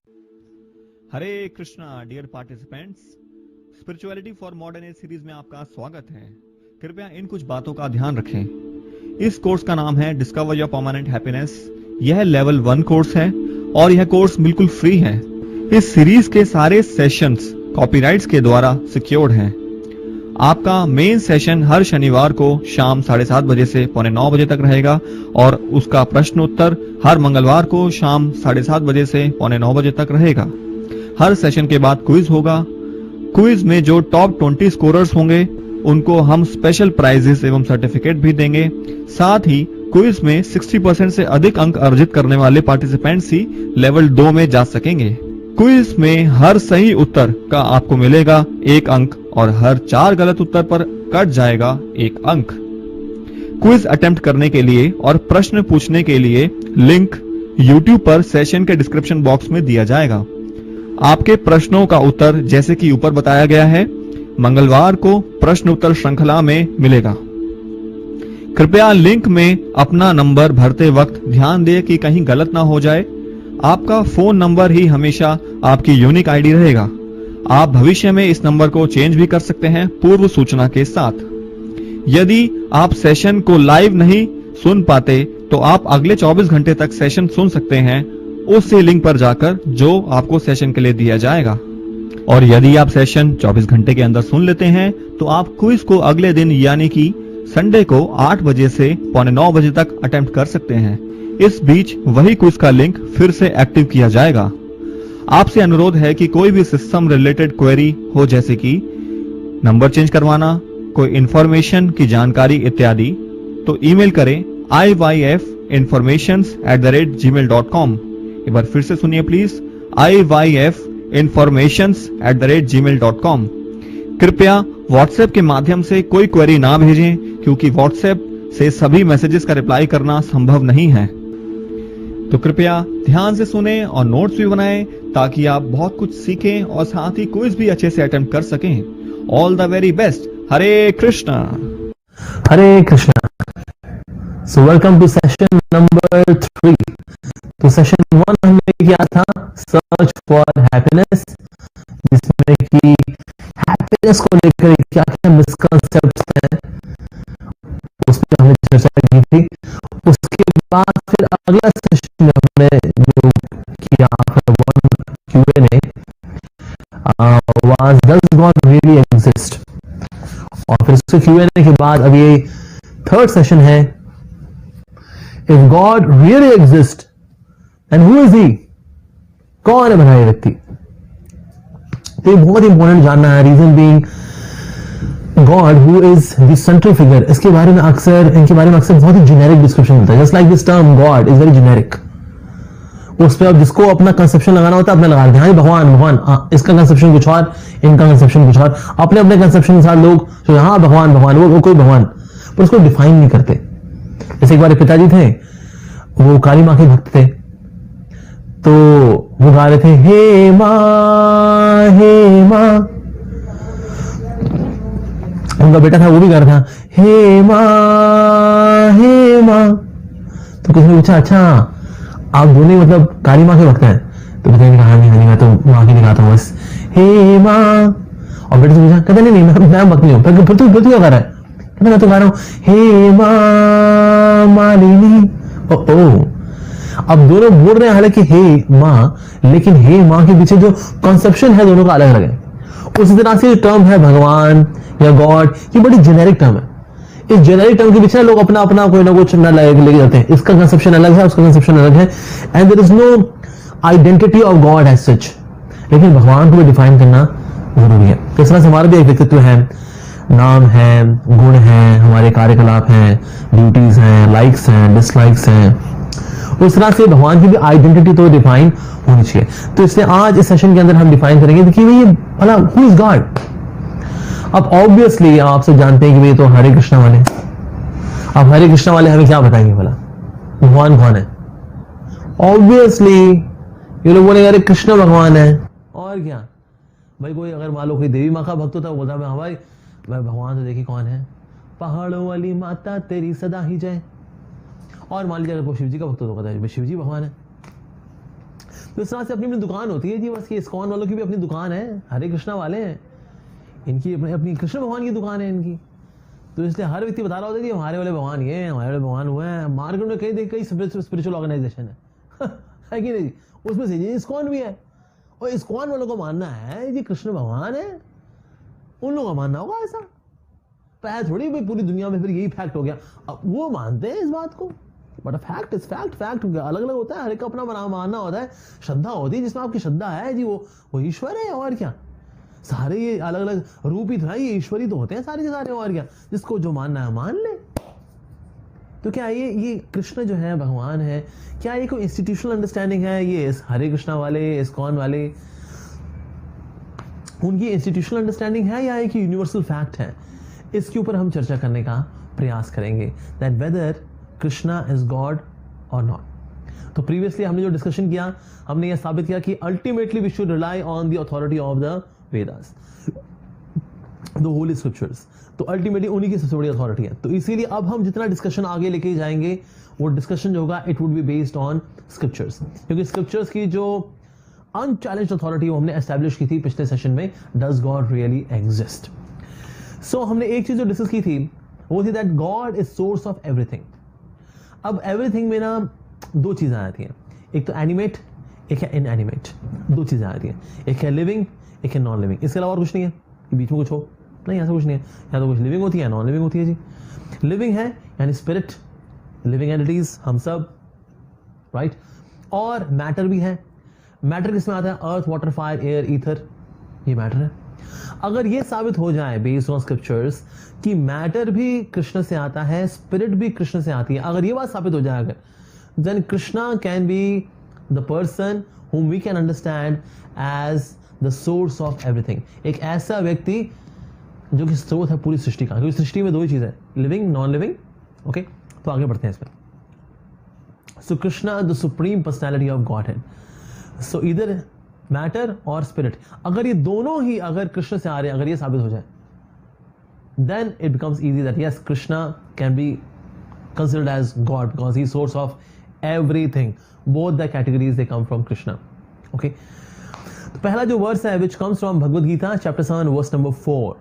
Hare Krishna dear participants, spirituality for modern age series में आपका स्वागत है। कृपया इन कुछ बातों का ध्यान रखें। इस कोर्स का नाम है डिस्कवर योर परमानेंट हैप्पीनेस। यह लेवल 1 कोर्स है और यह कोर्स बिल्कुल फ्री है। इस सीरीज के सारे सेशंस कॉपीराइट्स के द्वारा सिक्योर्ड हैं। आपका मेन सेशन हर शनिवार को शाम 7:30 बजे से 8:45 बजे तक रहेगा और उसका प्रश्न उत्तर हर मंगलवार को शाम 7:30 बजे से 8:45 बजे तक रहेगा। हर सेशन के बाद क्विज होगा। क्विज में जो टॉप 20 स्कोरर्स होंगे उनको हम स्पेशल प्राइजेस एवं सर्टिफिकेट भी देंगे। साथ ही क्विज में 60% से अधिक अंक अर्जित करने वाले पार्टिसिपेंट्स ही लेवल 2 में जा सकेंगे। क्विज में हर सही उत्तर का आपको मिलेगा 1 अंक और हर 4 गलत उत्तर पर कट जाएगा 1 अंक। क्विज अटेम्प्ट करने के लिए और प्रश्न पूछने के लिए लिंक YouTube पर सेशन के डिस्क्रिप्शन बॉक्स में दिया जाएगा। आपके प्रश्नों का उत्तर जैसे कि ऊपर बताया गया है मंगलवार को प्रश्न उत्तर श्रृंखला में मिलेगा। कृपया लिंक में अपना नंबर भरते वक्त ध्यान दें कि कहीं गलत ना हो जाए। आपका फोन नंबर ही हमेशा आपकी यूनिक आईडी रहेगा। आप भविष्य में इस नंबर को चेंज भी कर सकते हैं पूर्व सूचना के साथ। यदि आप सेशन को लाइव नहीं सुन पाते तो आप अगले 24 घंटे तक सेशन सुन सकते हैं उसी लिंक पर जाकर जो आपको सेशन के लिए दिया जाएगा। और यदि आप सेशन 24 घंटे के अंदर सुन लेते हैं तो आप क्विज को अगले दिन यानी कि संडे को 8 बजे से 8:45 बजे तक अटेम्प्ट कर सकते हैं। इस बीच वही क्विज का लिंक फिर से एक्टिव किया जाएगा। आपसे अनुरोध है कि कोई भी सिस्टम रिलेटेड क्वेरी हो जैसे कि नंबर चेंज करवाना, कोई इंफॉर्मेशन की जानकारी इत्यादि, तो ईमेल करें iyfinformations@gmail.com। एक बार फिर से सुनिए प्लीज, iyfinformations@gmail.com। कृपया व्हाट्सएप के माध्यम से कोई क्वेरी ना भेजें क्योंकि व्हाट्सएप से सभी मैसेजेस का रिप्लाई करना संभव नहीं है। तो कृपया ध्यान से सुने और नोट्स भी बनाएं ताकि आप बहुत कुछ सीखें और साथ ही क्विज भी अच्छे से अटेम्प्ट कर सकें। All the very best. Hare Krishna. Hare Krishna. So welcome to session number 3। तो सेशन 1 हमने किया था सर्च फॉर हैप्पीनेस, जिसमें कि हैप्पीनेस को लेकर क्या क्या मिसकंसेप्ट्स हैं उस पर हमने चर्चा की थी। उसके बाद फिर अगला सेशन में हमने जो किया after 1 Q&A was does God really exist, और फिर उसके Q&A के बाद अब ये थर्ड सेशन है if God really exist and who is he, कौन है भला ये व्यक्ति। तो ये बहुत इंपॉर्टेंट जानना है। Reason being God who is the central figure, इनके बारे में अक्सर बहुत ही जेनेरिक डिस्क्रिप्शन मिलता है। Just like this term God is very generic. उस पर जिसको अपना कंसेप्शन लगाना होता है अपना लगा देते हैं। भगवान इसका कंसेप्शन कुछ और, इनका कंसेप्शन कुछ और, अपने अपने कंसेप्शन के साथ लोग तो हाँ भगवान वो कोई भगवान, पर उसको डिफाइन नहीं करते। जैसे एक बार पिताजी थे, वो काली माँ के भक्त थे, तो वो गा रहे थे हे माँ हे माँ। उनका बेटा था वो भी गा रहा था हे माँ। तो किसी ने पूछा अच्छा आप दोनों मतलब काली माँ के भक्त हैं? तो बेटे ने कहा नहीं मैं तो माँ की नहीं गाता हूँ बस हे माँ। और बेटे से पूछा, कहते नहीं मैं भक्त नहीं हूँ। फिर तू क्या गा रहा है? कहते मैं तो गा रहा हूँ हे माँ मालिनी। अब दोनों बोल रहे हैं हालांकि हे माँ, लेकिन हे माँ के पीछे जो कॉन्सेप्शन है दोनों का अलग अलग है। उसी तरह से टर्म है भगवान या गॉड, ये बड़ी जेनेरिक टर्म है। इस जेनेरिक टर्म के पीछे लोग अपना अपना कोई ना कुछ लेके जाते हैं। इसका कंसेप्शन अलग है, उसका कंसेप्शन अलग है, and there is no identity of God as such. लेकिन भगवान को भी डिफाइन करना जरूरी है। इस तरह से हमारा भी एक व्यक्तित्व है, नाम है, गुण है, हमारे कार्यकलाप हैं, ड्यूटीज हैं, लाइक्स हैं, डिसलाइक्स हैं। उस तरह से भगवान की भी आइडेंटिटी तो डिफाइन होनी चाहिए। तो इसलिए आज इस सेशन के अंदर हम डिफाइन करेंगे कि भाई भला हु इज गॉड। अब ऑब्वियसली आप सब जानते हैं कि भाई तो हरे कृष्णा वाले, अब हरे कृष्णा वाले हमें क्या बताएंगे भला भगवान कौन है। ऑब्वियसली ये लोग बोलेंगे अरे कृष्ण भगवान है, और क्या भाई। कोई अगर मान लो कोई देवी माँ का भक्त होता है, बोलता है हाँ भाई भगवान तो देखिए कौन है, पहाड़ों वाली माता तेरी सदा ही जय। और मान लीजिए अगर कोई शिव जी का भक्त होता है शिव जी भगवान है। तो इस तरह से अपनी अपनी दुकान होती है जी, बस ये इस्कॉन वालों की भी अपनी दुकान है, हरे कृष्णा वाले हैं, इनकी अपनी कृष्ण भगवान की दुकान है इनकी। तो इसलिए हर व्यक्ति बता रहा होता है कि हमारे वाले भगवान ये हैं, हमारे वाले भगवान हुए हैं। मार्केट में कई स्पिरिचुअल ऑर्गेनाइजेशन है कि नहीं, उसमें से इस्कॉन भी है। और इस्कॉन वालों को मानना है जी कृष्ण भगवान है, उन लोगों का मानना होगा ऐसा। तो ऐसा थोड़ी भाई पूरी दुनिया में फिर यही फैक्ट हो गया, अब वो मानते हैं इस बात को, but fact is fact. Fact अलग अलग होता है, हर एक का अपना मानना होता है, श्रद्धा होती है, जिसमें आपकी श्रद्धा है जी वो ईश्वर है। और क्या, सारे ये अलग अलग रूप ही तो है, ये ईश्वरी तो होते हैं सारे के सारे। और क्या, जिसको जो मानना है मान ले। तो क्या ये कृष्ण जो है भगवान है, क्या ये कोई इंस्टीट्यूशनल अंडरस्टैंडिंग है? ये हरे कृष्णा वाले, इस्कॉन वाले, उनकी इंस्टीट्यूशनल अंडरस्टैंडिंग है या एक यूनिवर्सल फैक्ट है? इसके ऊपर हम चर्चा करने का प्रयास करेंगे, that whether Krishna is God और नॉट। तो प्रीवियसली हमने जो डिस्कशन किया, हमने यह साबित किया कि ultimately we should rely on the authority of the Vedas, the holy scriptures. तो अल्टीमेटली उन्हीं की सबसे बड़ी अथॉरिटी है। तो इसीलिए अब हम जितना डिस्कशन आगे लेके जाएंगे, वो डिस्कशन जो होगा it would be based on scriptures, क्योंकि स्क्रिप्चर्स की जो अनचैलेंज्ड अथॉरिटी वो हमने एस्टैब्लिश की थी पिछले सेशन में, डज गॉड रियली एग्जिस्ट। सो हमने एक चीज जो डिस्कस की थी वो थी that God is source of everything. अब एवरीथिंग में ना दो चीजें आती हैं, एक तो एनिमेट, एक है इनएनिमेट, दो चीजें आती हैं, एक है लिविंग, एक है नॉन लिविंग। इसके अलावा और कुछ नहीं है, बीच में कुछ हो नहीं, ऐसा कुछ नहीं है। या तो कुछ लिविंग होती है, नॉन लिविंग होती है जी। लिविंग है यानी स्पिरिट, लिविंग एंटिटीज हम सब, राइट। और मैटर भी है। मैटर किसमें आता है? Earth, water, fire, air, ether, ये मैटर है। अगर ये साबित हो जाए बेस्ड ऑन स्क्रिप्चर्स कि मैटर भी कृष्ण से आता है, स्पिरिट भी कृष्ण से आती है, अगर ये बात साबित हो जाए, अगर then Krishna can be the person whom we can understand as the source of everything। एक ऐसा व्यक्ति जो कि स्रोत है पूरी सृष्टि का, क्योंकि सृष्टि में दो ही चीजें, लिविंग, नॉन लिविंग। ओके, तो आगे बढ़ते हैं इसमें। So Krishna the supreme personality of Godhead. So इधर मैटर और स्पिरिट, अगर ये दोनों ही अगर कृष्ण से आ रहे हैं, अगर ये साबित हो जाए, then it becomes easy that yes, Krishna can be considered as God because he is source of everything. Both the categories they come from Krishna. Okay. तो पहला जो वर्स है which comes from Bhagavad Gita chapter 7 verse number 4.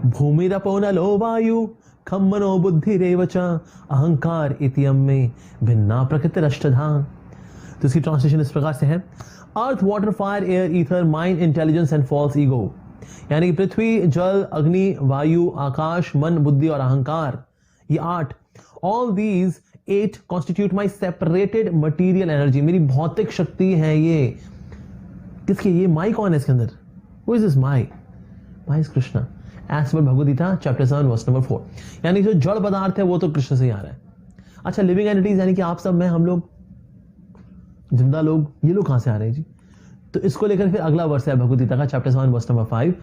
भूमिरपो नलो वायु खम्मनो बुद्धिरेव च अहंकार इत्यम में भिन्ना प्रकृतिरष्टधा। तो इसकी ट्रांसलेशन इस प्रकार से है, earth, water, fire, air, ether, mind, intelligence and false ego. यानी कि पृथ्वी, जल, अग्नि, वायु, आकाश, मन, बुद्धि और अहंकार, ये 8, all these 8 constitute my separated material energy. मेरी भौतिक शक्ति है ये। किसकी? ये माई कौन है इसके अंदर? Who is this my? My is Krishna as per Bhagavad Gita chapter 7 verse number 4। यानी जो जड़ पदार्थ है वो तो कृष्ण से ही आ रहा है। अच्छा, लिविंग एंटिटीज यानी कि आप सब, मैं, हम लोग, जिंदा लोग, ये लोग कहां से आ रहे हैं जी? तो इसको लेकर फिर अगला वर्ष है भगवद गीता का चैप्टर 7 वर्स नंबर 5।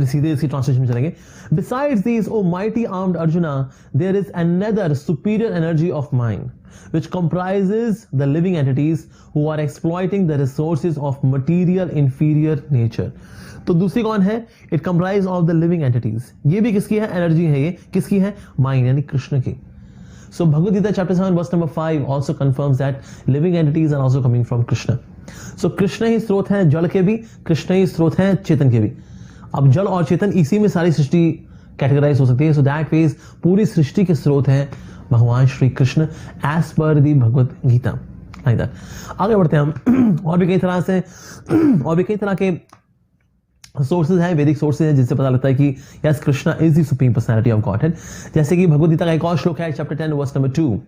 सीधे इसकी ट्रांसलेशन में चलेंगे। Besides these, O mighty armed Arjuna, there is another superior energy of mind, which comprises the living entities who are exploiting the resources of material inferior nature। तो दूसरी कौन है? It comprises of the living entities। ये भी किसकी है? Energy है। ये किसकी है? माइंड यानी कृष्ण की। So Bhagavad Gita chapter 7 verse number 5 also confirms that living entities are also coming from Krishna। So Krishna ही स्रोत है जल के भी, कृष्ण ही स्रोत है चेतन के भी। अब जल और चेतन, इसी में सारी सृष्टि कैटेगराइज हो सकती है। सो दैट मींस पूरी सृष्टि के स्रोत हैं भगवान श्री कृष्ण एज पर दी भगवत गीता। आगे बढ़ते हैं हम। और भी कई तरह के सोर्सेज हैं, वैदिक सोर्सेज हैं, जिससे पता लगता है कि yes, Krishna is the supreme personality of godhead. जैसे कि भगवद गीता का एक और श्लोक है चैप्टर 10 वर्स नंबर 2,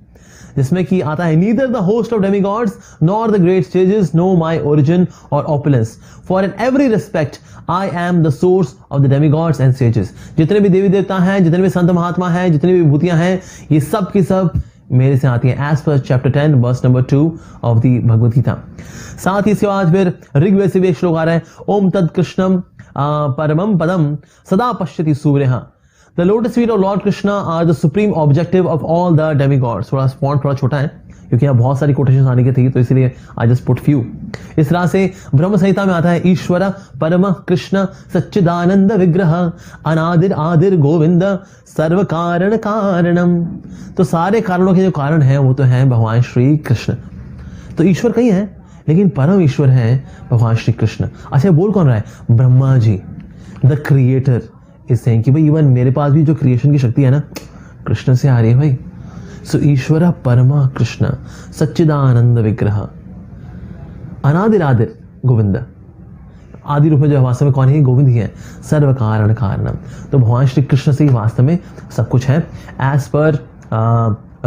जिसमें कि आता है, neither the host of demigods nor the great स्टेजेस नो माय ओरिजिन और opulence, for in every respect I am the source of the demigods and sages. जितने भी देवी देवता हैं, जितने भी संत महात्मा हैं, जितनी भी विभूतियां हैं, ये सब की सब मेरे से आती है, as per chapter 10 verse number 2 of the Bhagavad Gita. साथ ही इसके बाद फिर ऋग्वेद से भी एक श्लोक आ रहा है, ओम तद कृष्णम परमम पदम सदा पश्यति सूर्यः। The lotus feet of Lord Krishna are the supreme objective of all the demigods। थोड़ा फॉन्ट थोड़ा छोटा है क्योंकि यहाँ बहुत सारी कोटेशंस आने की थी, तो इसलिए I just put few। इस तरह से ब्रह्म संहिता में आता है, ईश्वर परम कृष्ण सच्चिदानंद विग्रह अनादिर आदिर गोविंद सर्व कारण कारणम। तो सारे कारणों के जो कारण है वो तो है भगवान श्री कृष्ण। तो ईश्वर कहीं है, लेकिन परम ईश्वर है भगवान श्री कृष्ण। अच्छा, बोल कौन रहा है? Brahma ji, the creator is saying कि भाई इवन मेरे पास भी जो क्रिएशन की शक्ति है ना, कृष्ण से आ रही है भाई। सो ईश्वर परमा कृष्ण सच्चिदानंद विग्रह अनादिरादिर गोविंद। आदि रूप में जो वास्तव में कौन है? गोविंद ही है, सर्व कारण कारणम। तो भगवान श्री कृष्ण से ही वास्तव में सब कुछ है। As per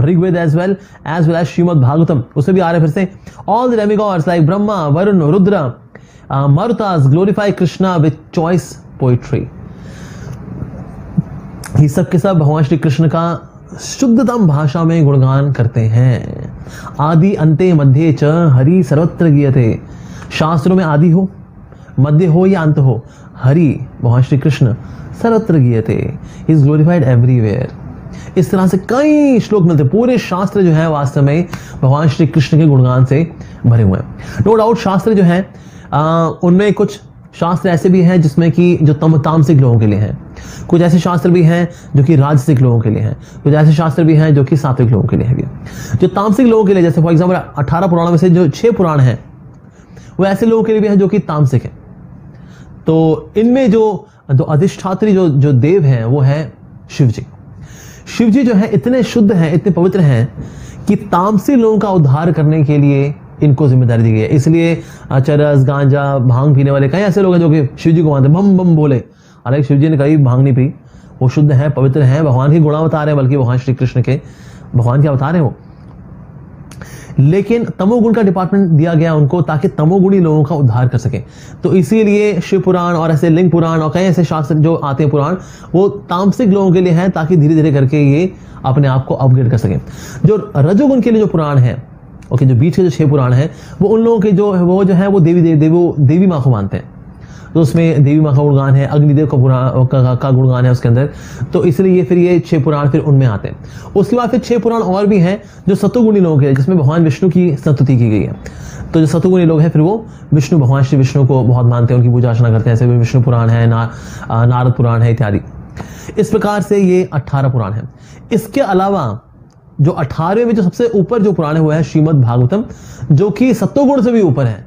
Rigveda as well as Shrimad Bhagavatam, उसमें भी आ रहे फिर से, all the demigods like Brahma, Varuna, Rudra, Marutas glorify Krishna with choice poetry. ये सब के सब भगवान श्री कृष्ण का शुद्धतम भाषा में गुणगान करते हैं। आदि अंते मध्य च हरि सर्वत्र गीयते। शास्त्रों में आदि हो, मध्य हो या अंत हो, हरि भगवान श्री कृष्ण सर्वत्र गीयते, ही इज ग्लोरिफाइड एवरीवेयर। इस तरह से कई श्लोक मिलते, पूरे शास्त्र जो है वास्तव में भगवान श्री कृष्ण के गुणगान से भरे हुए हैं। नो डाउट शास्त्र जो है उनमें कुछ शास्त्र ऐसे भी हैं जिसमें कि जो तामसिक लोगों के लिए हैं, कुछ ऐसे शास्त्र भी हैं जो कि राजसिक लोगों के लिए हैं, कुछ ऐसे शास्त्र भी हैं जो कि सात्विक लोगों के लिए है। जो तामसिक लोगों के लिए, जैसे फॉर एग्जाम्पल 18 पुराणों में से जो 6 पुराण हैं वो ऐसे लोगों के लिए भी हैं जो कि तामसिक है। तो इनमें जो अधिष्ठात्री जो देव हैं वो है शिव जी। शिव जी जो है इतने शुद्ध हैं, इतने पवित्र हैं कि तामसी लोगों का उद्धार करने के लिए इनको जिम्मेदारी दी गई है। इसलिए चरस, गांजा, भांग पीने वाले कई ऐसे लोग हैं जो कि शिव जी को मानते बम बम बोले, हालांकि शिव जी ने कभी भांग नहीं पी, वो शुद्ध हैं, पवित्र हैं, भगवान के गुणावतार हैं, बल्कि भगवान श्री कृष्ण के भगवान के अवतार हैं वो। लेकिन तमोगुण का डिपार्टमेंट दिया गया उनको ताकि तमोगुणी लोगों का उद्धार कर सके। तो इसीलिए शिव पुराण और ऐसे लिंग पुराण और कई ऐसे शास्त्र जो आते हैं पुराण, वो तामसिक लोगों के लिए हैं ताकि धीरे धीरे करके ये अपने आप को अपग्रेड कर सके। जो रजोगुण के लिए जो पुराण है, ओके, जो बीच के जो 6 पुराण हैं वो उन लोगों के वो देवी माँ को मानते हैं। तो उसमें देवी माँ का गुणगान है, अग्निदेव का पुराण का गुणगान है उसके अंदर। तो इसलिए फिर ये 6 पुराण फिर उनमें आते हैं। उसके बाद फिर 6 पुराण और भी हैं जो सतोगुणी लोगों के, जिसमें भगवान विष्णु की स्तुति की गई है। तो जो सतोगुणी लोग हैं फिर वो भगवान श्री विष्णु को बहुत मानते हैं, उनकी पूजा अर्चना करते हैं। ऐसे विष्णु पुराण है, नारद पुराण है इत्यादि। इस प्रकार से ये 18 पुराण है। इसके अलावा जो 18वें में जो सबसे ऊपर जो पुराण है वो है श्रीमद् भागवतम, जो कि सत्वगुण से भी ऊपर है,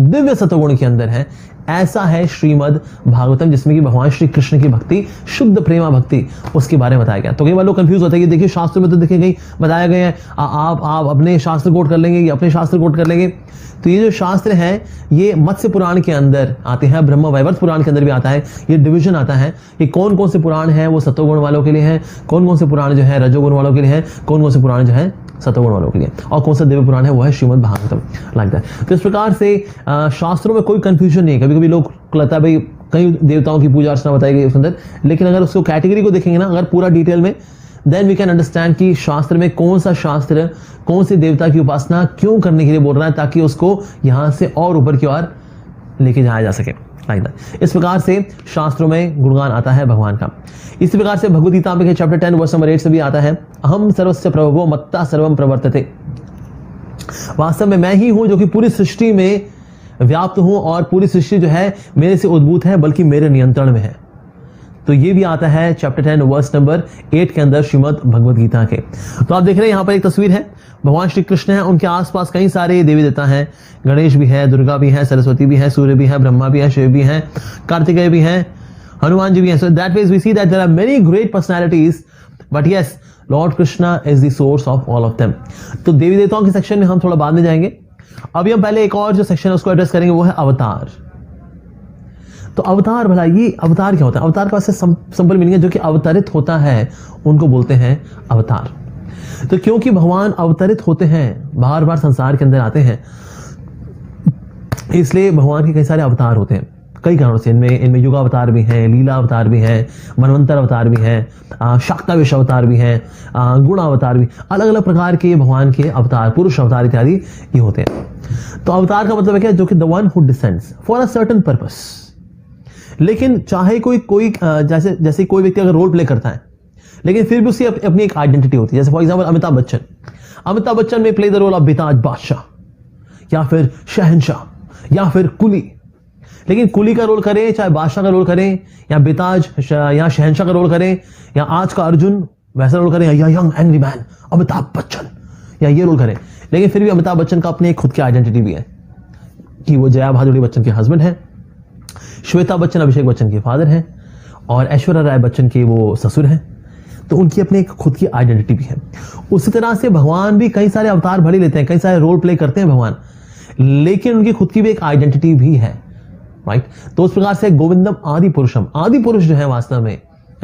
दिव्य सत्वगुण के अंदर है। ऐसा है श्रीमद् भागवतम, जिसमें कि भगवान श्री कृष्ण की भक्ति, शुद्ध प्रेमा भक्ति, उसके बारे में बताया गया। तो कई बार लोग कंफ्यूज होते हैं कि देखिए शास्त्र में तो देखे गई बताया गया है, आप अपने शास्त्र कोट कर लेंगे या अपने शास्त्र कोट कर लेंगे। तो ये जो शास्त्र है ये मत्स्य पुराण के अंदर आते हैं, ब्रह्म वैवर्त पुराण के अंदर भी आता है। ये डिवीजन आता है कि कौन कौन से पुराण है वो सत्वगुण वालों के लिए है, कौन कौन से पुराण जो है रजोगुण वालों के लिए है, कौन कौन से पुराण जो है सत्वगुण वालों के लिए, और कौन सा दिव्य पुराण है वो है श्रीमद् भागवतम। Like that. तो इस प्रकार से शास्त्रों में कोई कंफ्यूजन नहीं है। कभी कभी लोग लगता है भाई कई देवताओं की पूजा अर्चना बताई गई उसके अंदर, लेकिन अगर उसको कैटेगरी को देखेंगे ना अगर पूरा डिटेल में, देन वी कैन अंडरस्टैंड कि शास्त्र में कौन सा शास्त्र कौन से देवता की उपासना क्यों करने के लिए बोल रहा है, ताकि उसको यहां से और ऊपर की ओर लेके जाया जा सके। इस प्रकार से शास्त्रों में गुणगान आता है भगवान का। इसी प्रकार से भगवद गीता में चैप्टर 10 वर्स नंबर 8 से भी आता है, अहम सर्वस्य प्रभवो मत्ता सर्वम प्रवर्तते। वास्तव में मैं ही हूं जो कि पूरी सृष्टि में व्याप्त हूं और पूरी सृष्टि जो है मेरे से उद्भूत है, बल्कि मेरे नियंत्रण में है। तो ये भी आता है चैप्टर 10 वर्स नंबर 8 के अंदर श्रीमद् भगवद गीता के। तो आप देख रहे हैं यहाँ पर एक तस्वीर है, भगवान श्री कृष्ण है, उनके आसपास कई सारे देवी देवता हैं, गणेश भी है, दुर्गा भी है, सरस्वती भी है, सूर्य भी है, ब्रह्मा भी है, शिव भी है, कार्तिकेय भी है, हनुमान जी भी है। So that means we see that there are many great personalities, but yes lord Krishna is the source of all of them. तो देवी देवताओं के सेक्शन में हम थोड़ा बाद में जाएंगे। अभी हम पहले एक और जो सेक्शन है उसको एड्रेस करेंगे, वो है अवतार। तो अवतार, भला ये अवतार क्या होता है? अवतार का वैसे सिंपल मीनिंग है जो कि अवतरित होता है, उनको बोलते हैं अवतार। तो क्योंकि भगवान अवतरित होते हैं, बार बार संसार के अंदर आते हैं, इसलिए भगवान के कई सारे अवतार होते हैं कई कारणों से। इनमें युग अवतार भी हैं, लीला अवतार भी हैं, मनवंतर अवतार भी हैं, शाक्ताविश अवतार भी हैं, गुण अवतार भी, अलग अलग प्रकार के भगवान के अवतार, पुरुष अवतार इत्यादि ये होते हैं। तो अवतार का मतलब है क्या? जो कि the one who descends for a certain purpose. लेकिन चाहे कोई जैसे कोई व्यक्ति अगर रोल प्ले करता है, लेकिन फिर भी उसकी अपनी एक आइडेंटिटी होती है। जैसे फॉर एग्जांपल अमिताभ बच्चन में प्ले द रोल ऑफ बेताज बादशाह, या फिर शहंशाह, या फिर कुली। लेकिन कुली का रोल करें, चाहे बादशाह का रोल करें, या बेताज या शहंशाह का रोल करें, या आज का अर्जुन वैसा रोल करें, या young angry man Amitabh Bachchan, या ये रोल करें, लेकिन फिर भी अमिताभ बच्चन का अपनी खुद की आइडेंटिटी भी है। कि वो जया भादुड़ी बच्चन के हस्बैंड हैं, श्वेता बच्चन अभिषेक बच्चन के फादर हैं, और ऐश्वर्या राय बच्चन के वो ससुर हैं। तो उनकी अपनी एक खुद की आइडेंटिटी भी है। उसी तरह से भगवान भी कई सारे अवतार भले लेते हैं, कई सारे रोल प्ले करते हैं भगवान, लेकिन उनकी खुद की भी एक आइडेंटिटी भी है, राइट। तो उस प्रकार से गोविंदम आदि पुरुषम, आदि पुरुष जो है वास्तव में,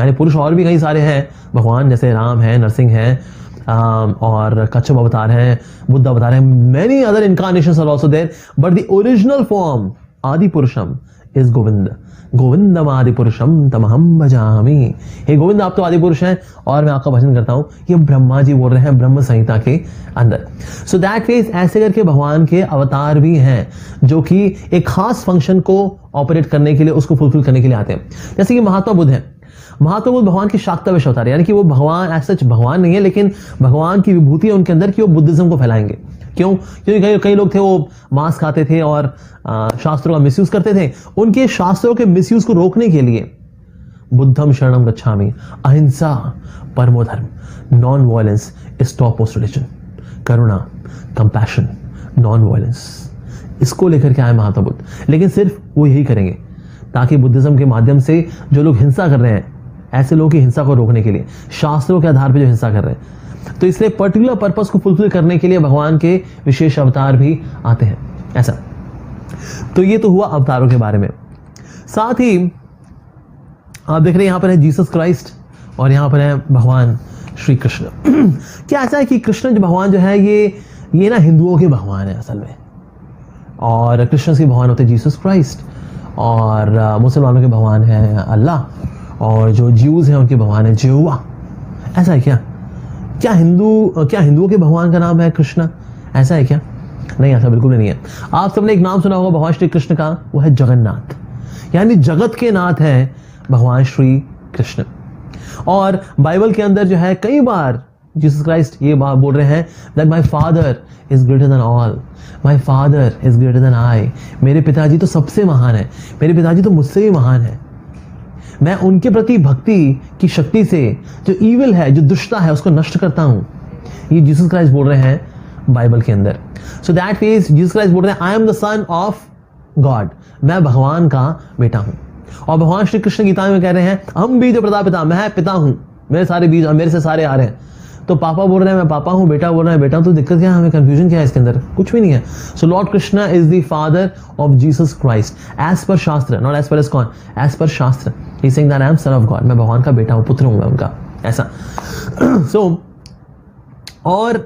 यानी पुरुष और भी कई सारे हैं भगवान, जैसे राम है, नरसिंह है, और कच्छप अवतार है, बुद्ध अवतार है, many other incarnations are also there, but the original form आदि पुरुषम इज गोविंद। गोविंदम आदि पुरुषम तमहम भजामि। हे गोविंद, आप तो आदि पुरुष हैं और मैं आपका भजन करता हूं। ये ब्रह्मा जी बोल रहे हैं ब्रह्म संहिता के अंदर। सो दैट मीन्स ऐसे करके भगवान के अवतार भी हैं जो कि एक खास फंक्शन को ऑपरेट करने के लिए, उसको फुलफिल करने के लिए आते हैं। जैसे कि महात्मा बुद्ध है। महात्मा बुद्ध भगवान की शाक्तावेश अवतार, यानी कि वो भगवान ऐसा भगवान नहीं है, लेकिन भगवान की विभूति है उनके अंदर कि वो बुद्धिज्म को फैलाएंगे। क्यों? क्योंकि कई लोग थे वो मांस खाते थे और शास्त्रों का मिसयूज करते थे। उनके शास्त्रों के मिसयूज को रोकने के लिए बुद्धम शरणम गच्छामि, अहिंसा परमो धर्म, non violence is top most religion, Karuna, compassion, non violence, इसको लेकर के आए महात्मा बुद्ध। लेकिन सिर्फ वो यही करेंगे ताकि बुद्धिज्म के माध्यम से जो लोग हिंसा कर रहे हैं, ऐसे लोगों की हिंसा को रोकने के लिए, शास्त्रों के आधार पर जो हिंसा कर रहे हैं, तो इसलिए पर्टिकुलर पर्पस को फुलफिल करने के लिए भगवान के विशेष अवतार भी आते हैं, ऐसा। तो ये तो हुआ अवतारों के बारे में। साथ ही आप देख रहे हैं यहां पर है जीसस क्राइस्ट और यहां पर है भगवान श्री कृष्ण। क्या ऐसा है कि कृष्ण जो भगवान जो है ये ना हिंदुओं के भगवान है असल में, और कृष्ण के भगवान होते हैं जीसस क्राइस्ट, और मुसलमानों के भगवान है अल्लाह, और जो ज्यूज हैं उनके भगवान है यहोवा। ऐसा है क्या? क्या हिंदुओं के भगवान का नाम है कृष्ण? ऐसा है क्या? नहीं, ऐसा बिल्कुल नहीं है। आप सबने एक नाम सुना होगा भगवान श्री कृष्ण का, वो है जगन्नाथ, यानी जगत के नाथ है भगवान श्री कृष्ण। और बाइबल के अंदर जो है कई बार जीसस क्राइस्ट ये बात बोल रहे हैं that my father is greater than all, my father is greater than I. मेरे पिताजी तो सबसे महान है, मेरे पिताजी तो मुझसे भी महान है। मैं उनके प्रति भक्ति की शक्ति से जो ईविल है, जो दुष्टता है, उसको नष्ट करता हूं। ये जीसस क्राइस्ट बोल रहे हैं बाइबल के अंदर। सो दैट मीन्स जीसस क्राइस्ट बोल रहे हैं आई am the sun of God, मैं भगवान का बेटा हूं। और भगवान श्री कृष्ण गीता में कह रहे हैं हम बीज प्रदा पिता, मैं पिता हूं, मेरे सारे बीज मेरे से सारे आ रहे हैं। तो पापा बोल रहे हैं मैं पापा हूं, बेटा बोल रहे हैं बेटा, तो दिक्कत क्या है? हमें कंफ्यूजन क्या है इसके अंदर? कुछ भी नहीं है। So Lord Krishna is the father of Jesus Christ as per shastra, not as per as as per shastra. He is saying that I am son of God, मैं भगवान का बेटा हूं, पुत्र हूं मैं उनका, ऐसा। सो और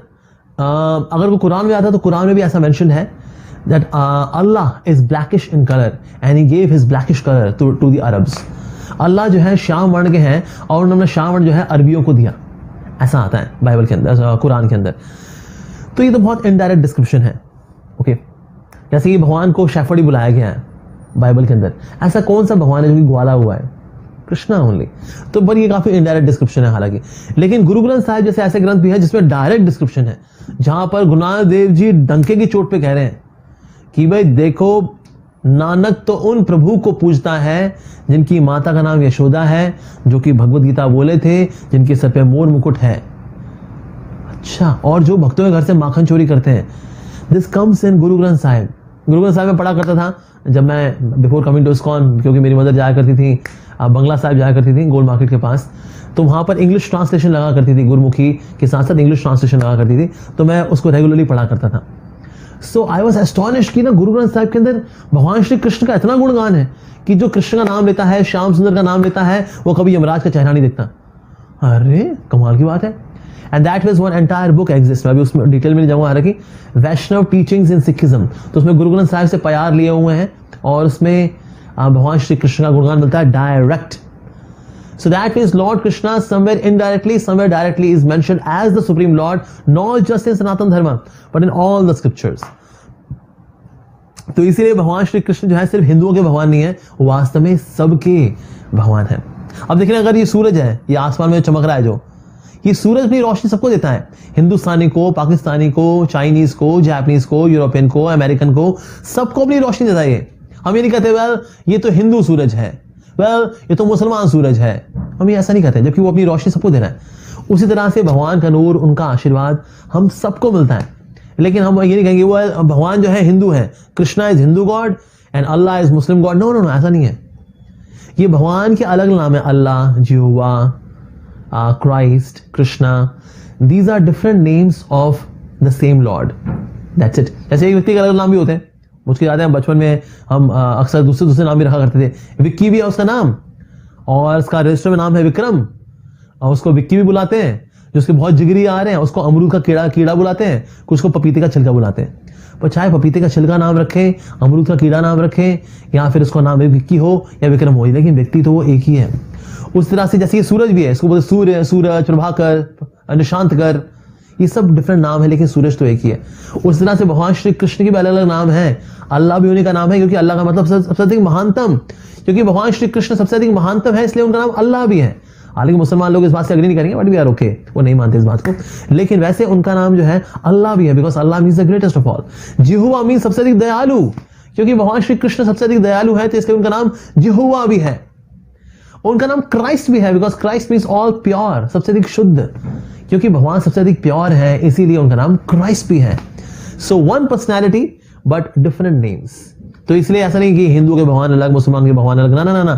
अगर वो कुरान में आता है तो कुरान में भी ऐसा मेंशन है that Allah is blackish in color and he gave his blackish color to the Arabs। अल्लाह जो है श्याम वर्ण के हैं और उन्होंने श्याम वर्ण जो है अरबियों को दिया, ऐसा आता है बाइबल के अंदर, कुरान के अंदर। तो ये तो बहुत इनडायरेक्ट डिस्क्रिप्शन है, ओके। जैसे कि भगवान को शेफर्ड ही बुलाया गया है बाइबल के अंदर। ऐसा कौन सा भगवान है जो कि ग्वाला हुआ है? कृष्णा ओनली। तो पर ये काफी इनडायरेक्ट डिस्क्रिप्शन है हालांकि। लेकिन गुरु ग्रंथ साहिब जैसे ऐसे ग्रंथ भी है जिसमें डायरेक्ट डिस्क्रिप्शन है, जहां पर गुरु नानक देव जी डंके की चोट पे कह रहे हैं कि भाई देखो, नानक तो उन प्रभु को पूजता है जिनकी माता का नाम यशोदा है, जो कि भगवत गीता बोले थे, जिनके सर पे मोर मुकुट है। अच्छा, और जो भक्तों के घर से माखन चोरी करते हैं। This comes in Guru Granth Sahib. Guru Granth Sahib में पढ़ा करता था जब मैं बिफोर कमिंग टू इस्कॉन, क्योंकि मेरी मदर जाया करती थी बंगला साहिब जाया करती थी गोल मार्केट के पास, तो वहां पर इंग्लिश ट्रांसलेशन लगा करती थी, गुरुमुखी के साथ साथ इंग्लिश ट्रांसलेशन लगा करती थी, तो मैं उसको रेगुलरली पढ़ा करता था। सो आई वॉज एस्टॉनिश्ड कि ना गुरु ग्रंथ साहिब के अंदर भगवान श्री कृष्ण का इतना गुणगान है कि जो कृष्ण का नाम लेता है, श्याम सुंदर का नाम लेता है, वो कभी यमराज का चेहरा नहीं देखता। अरे कमाल की बात है। And that was one entire book exist. मैं अभी उसमें डिटेल में नहीं जाऊंगा, हालांकि वैष्णव टीचिंग्स इन सिखिज्म, तो उसमें गुरु ग्रंथ साहिब से प्यार लिए हुए हैं और उसमें भगवान श्री कृष्ण का गुणगान मिलता है direct. So that means Lord Krishna somewhere indirectly, somewhere directly is mentioned as the Supreme Lord, not just in Sanatana Dharma, but in all the scriptures. तो इसीलिए भगवान श्री कृष्ण जो है सिर्फ हिंदुओं के भगवान नहीं है, वास्तव में सबके भगवान है। अब देखिए, अगर ये सूरज है, ये आसमान में चमक रहा है, जो ये सूरज अपनी रोशनी सबको देता है, हिंदुस्तानी को, पाकिस्तानी को, चाइनीज को, जापानीज को, यूरोपियन को, अमेरिकन को, सबको अपनी रोशनी देता है। हम ये नहीं कहते वेल ये तो हिंदू सूरज है, वेल ये तो मुसलमान सूरज है, हम ये ऐसा नहीं कहते, जबकि वो अपनी रोशनी सबको दे रहा है। उसी तरह से भगवान का नूर, उनका आशीर्वाद हम सबको मिलता है। लेकिन हम ये नहीं कहेंगे वो भगवान जो है हिंदू है, Krishna is Hindu God and Allah is Muslim God. No no no, ऐसा नहीं है। ये भगवान के अलग नाम है, Allah, Jehovah, Christ, Krishna. These are different names of the same Lord, that's it. जैसे एक व्यक्ति के अलग नाम भी होते हैं, मुझे याद है बचपन में हम अक्सर दूसरे नाम भी रखा करते थे। विक्की भी है उसका नाम, और उसका रजिस्टर में नाम है विक्रम, और उसको विक्की भी बुलाते हैं। जो उसके बहुत जिगरी आ रहे हैं उसको अमरूद का कीड़ा बुलाते हैं, कुछ को पपीते का छिलका बुलाते हैं। पर चाहे पपीते का छिलका नाम रखें, अमरूद का कीड़ा नाम रखें, या फिर उसका नाम विक्की हो या विक्रम हो, लेकिन व्यक्ति तो वो एक ही है। उस तरह से जैसे ये सूरज भी है, इसको बोलते सूर्य, सूरज, प्रभाकर, निशांतकर, ये सब डिफरेंट नाम है, लेकिन सूरज तो एक ही है। उस तरह से भगवान श्री कृष्ण के भी अलग अलग नाम है। अल्लाह भी उन्हीं का नाम है, क्योंकि अल्लाह का मतलब सबसे अधिक महानतम, क्योंकि भगवान श्री कृष्ण सबसे अधिक महानतम है, इसलिए उनका नाम अल्लाह भी है। हालांकि मुसलमान लोग इस बात से अग्री नहीं करेंगे, बट वी आर ओके, वो नहीं मानते इस बात को, लेकिन वैसे उनका नाम जो है अल्लाह भी है, because Allah means the greatest of all. Jehovah means सबसे अधिक दयालु, क्योंकि भगवान श्री कृष्ण सबसे अधिक दयालु है, तो इसलिए उनका नाम यहोवा भी है। उनका नाम क्राइस्ट भी है, because Christ means all pure, सबसे अधिक शुद्ध, क्योंकि भगवान सबसे अधिक प्योर है, इसीलिए उनका नाम क्राइस्ट भी है। So one personality but different names. तो इसलिए ऐसा नहीं कि हिंदू के भगवान अलग, मुसलमान के भगवान अलग, ना ना ना ना,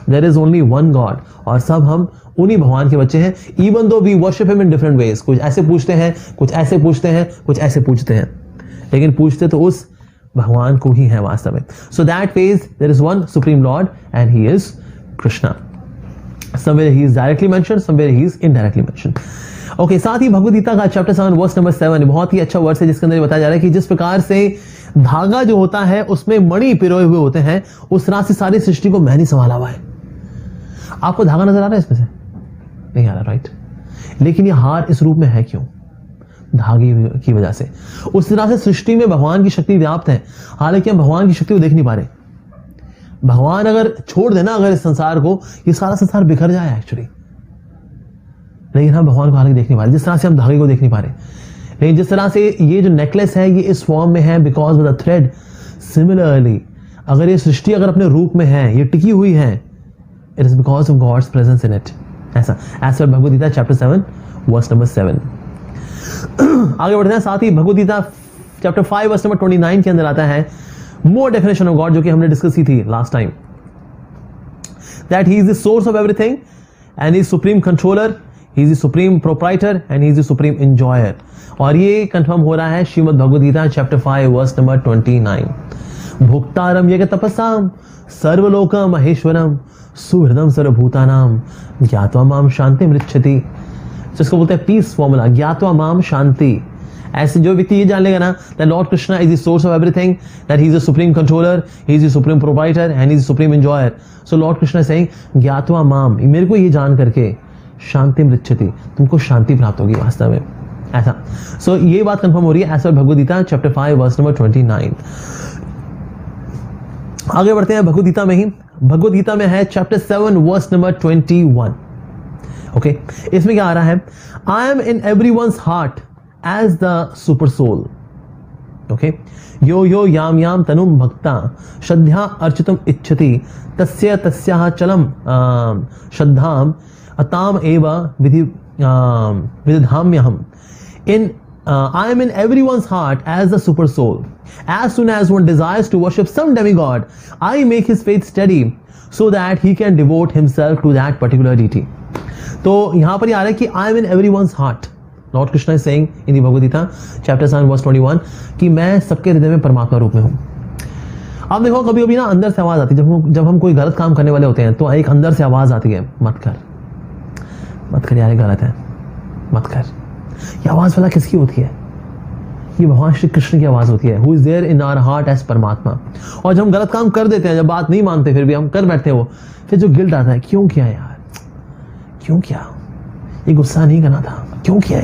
there is only one God, और सब हम उन्हीं भगवान के बच्चे हैं। Even though we worship him in different ways, कुछ ऐसे पूछते हैं, कुछ ऐसे पूछते हैं, कुछ ऐसे पूछते हैं, लेकिन पूछते तो उस भगवान को ही है वास्तव में। So that ways there is one supreme lord and he is Krishna. somewhere he is directly mentioned, somewhere he is indirectly mentioned. Okay, साथ ही भगवद गीता का चैप्टर 7 वर्स नंबर 7 बहुत ही अच्छा वर्स है, जिसके अंदर ये बताया जा रहा है कि जिस प्रकार से धागा जो होता है उसमें मणि पिरोए हुए होते हैं, उस तरह से सारी सृष्टि को मैंने संभाला हुआ है। आपको धागा नजर आ रहा है इसमें से? नहीं आ रहा, राइट? लेकिन ये हार इस रूप में है क्यों? धागे की वजह से। उस तरह से सृष्टि में भगवान की शक्ति व्याप्त है, हालांकि हम भगवान की शक्ति को देख नहीं पा रहे। भगवान अगर छोड़ देना अगर इस संसार को, ये सारा संसार बिखर जाए एक्चुअली, लेकिन हम भगवान को हालांकि देख नहीं पा रहे, जिस तरह से हम धागे को देख नहीं पा रहे। लेकिन जिस तरह से ये जो नेकलेस है ये इस फॉर्म में है because of the thread, similarly अगर ये सृष्टि अगर अपने रूप में है, ये टिकी हुई है, it is because of God's presence in it. ऐसा as per Bhagavad Gita chapter 7 verse number 7। आगे बढ़ते हैं। साथ ही Bhagavad Gita chapter 5 verse number 29 के अंदर आता है more definition of God, जो कि हमने डिस्कस की थी last time, that he is the source of everything and he is supreme controller, he is the supreme proprietor and he is the supreme enjoyer। और ये कंफर्म हो रहा है Shrimad Bhagavad Gita chapter 5 verse number 29। भुक्तारम यज्ञ तपसाम सर्वलोक महेश्वरम सुहृदम सर्वभूतानाम ज्ञात्वा माम शांति मृच्छति, जिसको बोलते हैं पीस फॉर्मूला, ज्ञात्वा माम शांति। ऐसे जो व्यक्ति ये जान लेगा ना that Lord Krishna is the source of everything, that he is the supreme controller, he is the supreme proprietor and he is the supreme enjoyer, so Lord Krishna is saying ज्ञात्वा माम, मेरे को ये जान करके शांति मृच्छति, तुमको शांति प्राप्त होगी वास्तव में। ऐसा सो ये बात कंफर्म हो रही है as per Bhagavad Gita chapter 5 verse number 29। आगे बढ़ते हैं भगवद गीता में ही। भगवद गीता में है चैप्टर 7 वर्स नंबर 21। ओके, इसमें क्या आ रहा है? आई am in everyone's heart as the super soul, okay, यो यो याम याम तनुम भक्ता श्रद्धा अर्चितुम इच्छति तस्य तस्याः चलम श्रद्धाम अताम एव विदधाम्यहम। In I am in everyone's heart as the super soul. As soon as one desires to worship some demigod, I make his faith steady so that he can devote himself to that particular deity. तो यहां पर ये आ रहा है कि I am in everyone's heart. Lord Krishna is saying in the Bhagavad Gita chapter 7 verse 21 कि मैं सबके हृदय में परमात्मा रूप में हूं। अब देखो कभी कभी ना अंदर से आवाज आती है, जब हम कोई गलत काम करने वाले होते हैं तो एक अंदर से आवाज आती है, मत कर यार, गलत है, मत कर। ये आवाज वाला किसकी होती है? ये भगवान श्री कृष्ण की आवाज होती है, who is there in our heart as परमात्मा। और जब हम गलत काम कर देते हैं, जब बात नहीं मानते फिर भी हम कर बैठते हैं, वो फिर जो गिल्ट आता है, क्यों किया यार, क्यों किया, ये गुस्सा नहीं करना था, क्यों किया